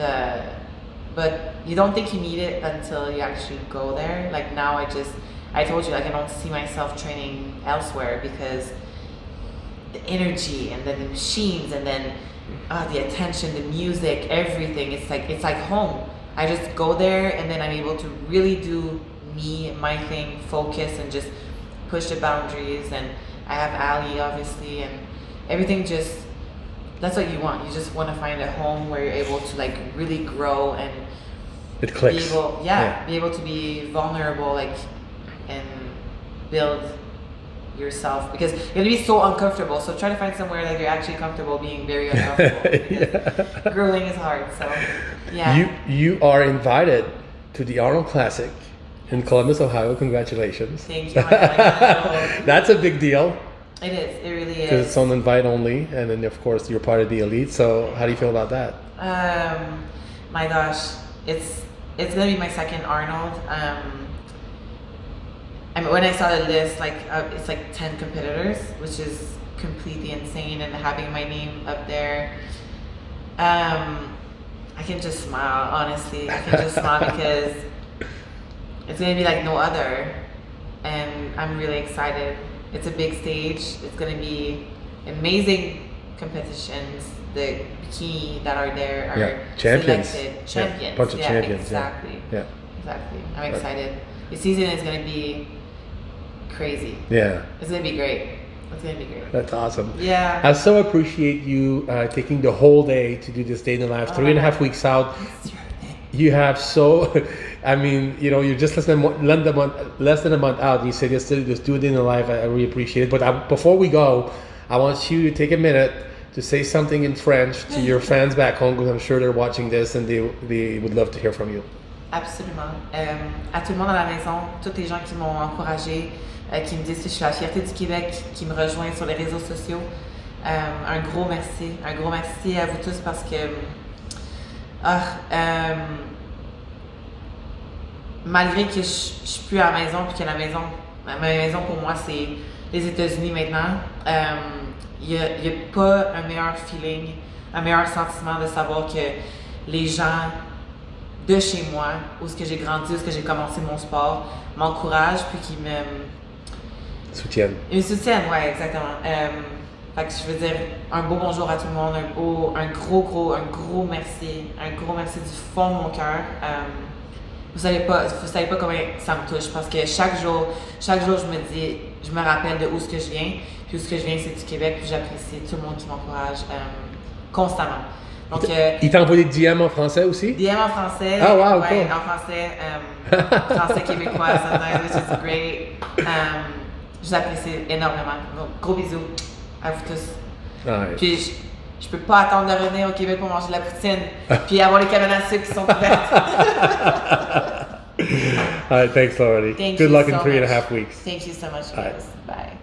[SPEAKER 1] but you don't think you need it until you actually go there. Like now I told you, like I don't see myself training elsewhere because the energy and then the machines and then the attention, the music, everything. It's like home. I just go there and then I'm able to really do me, my thing, focus and just push the boundaries. And I have Ali obviously, and everything just, that's what you want. You just want to find a home where you're able to like really grow and
[SPEAKER 2] It clicks.
[SPEAKER 1] be able to be vulnerable, like, and build yourself, because you're gonna be so uncomfortable. So try to find somewhere that you're actually comfortable being very uncomfortable. Because growing is hard. So yeah.
[SPEAKER 2] You are invited to the Arnold Classic in Columbus, Ohio. Congratulations.
[SPEAKER 1] Thank you. I know.
[SPEAKER 2] That's a big deal.
[SPEAKER 1] It is. It really is.
[SPEAKER 2] Because it's on invite only, and then of course you're part of the elite. So how do you feel about that?
[SPEAKER 1] My gosh, it's gonna be my second Arnold. I mean, when I saw the list, like it's like 10 competitors, which is completely insane, and having my name up there, I can just smile. Honestly, I can just smile because it's gonna be like no other, and I'm really excited. It's a big stage. It's gonna be amazing competitions. The bikini that are there are
[SPEAKER 2] champions.
[SPEAKER 1] Selected. Champions.
[SPEAKER 2] Yeah, bunch of champions.
[SPEAKER 1] Exactly.
[SPEAKER 2] Yeah.
[SPEAKER 1] Exactly. I'm excited. The season is gonna be crazy.
[SPEAKER 2] Yeah.
[SPEAKER 1] It's gonna be great. It's gonna be great.
[SPEAKER 2] That's awesome.
[SPEAKER 1] Yeah.
[SPEAKER 2] I so appreciate you taking the whole day to do this day in the life. 3.5 weeks out. You have I mean, you know, you're just less than a month out, and you said just do it in the life. I really appreciate it. But before we go, I want you to take a minute to say something in French to your fans back home, because I'm sure they're watching this and they would love to hear from you.
[SPEAKER 1] Absolument. À tout le monde à la maison, tous les gens qui m'ont encouragé, qui me disent que je suis la fierté du Québec, qui me rejoignent sur les réseaux sociaux. Un gros merci à vous tous, parce que malgré que je suis plus à la maison, puis que ma maison pour moi c'est les États-Unis maintenant, il y a pas un meilleur feeling, un meilleur sentiment de savoir que les gens de chez moi, où ce que j'ai grandi, où ce que j'ai commencé mon sport, m'encouragent, puis qui me
[SPEAKER 2] soutiennent.
[SPEAKER 1] Ils me soutiennent, ouais, exactement. Fait que je veux dire un beau bonjour à tout le monde, un gros merci du fond de mon cœur. Vous savez pas combien ça me touche, parce que chaque jour je me rappelle de où ce que je viens, puis où ce que je viens c'est du Québec, puis j'apprécie tout le monde qui m'encourage constamment. Donc,
[SPEAKER 2] il t'a envoyé des DM en français aussi?
[SPEAKER 1] DM en français.
[SPEAKER 2] Ah, wow,
[SPEAKER 1] ouais,
[SPEAKER 2] cool.
[SPEAKER 1] En français, français québécois, sometimes, which is great. Je vous apprécie énormément. Donc, gros bisous à vous tous.
[SPEAKER 2] Ouais.
[SPEAKER 1] Puis, je peux pas attendre de revenir au Québec pour manger de la poutine, puis avoir les cabanes à sucre qui sont ouvertes.
[SPEAKER 2] All right, thanks, Lauralie.
[SPEAKER 1] Thank
[SPEAKER 2] Good
[SPEAKER 1] you
[SPEAKER 2] luck
[SPEAKER 1] so
[SPEAKER 2] in 3.5
[SPEAKER 1] much.
[SPEAKER 2] weeks.
[SPEAKER 1] Thank you so much, guys. Bye.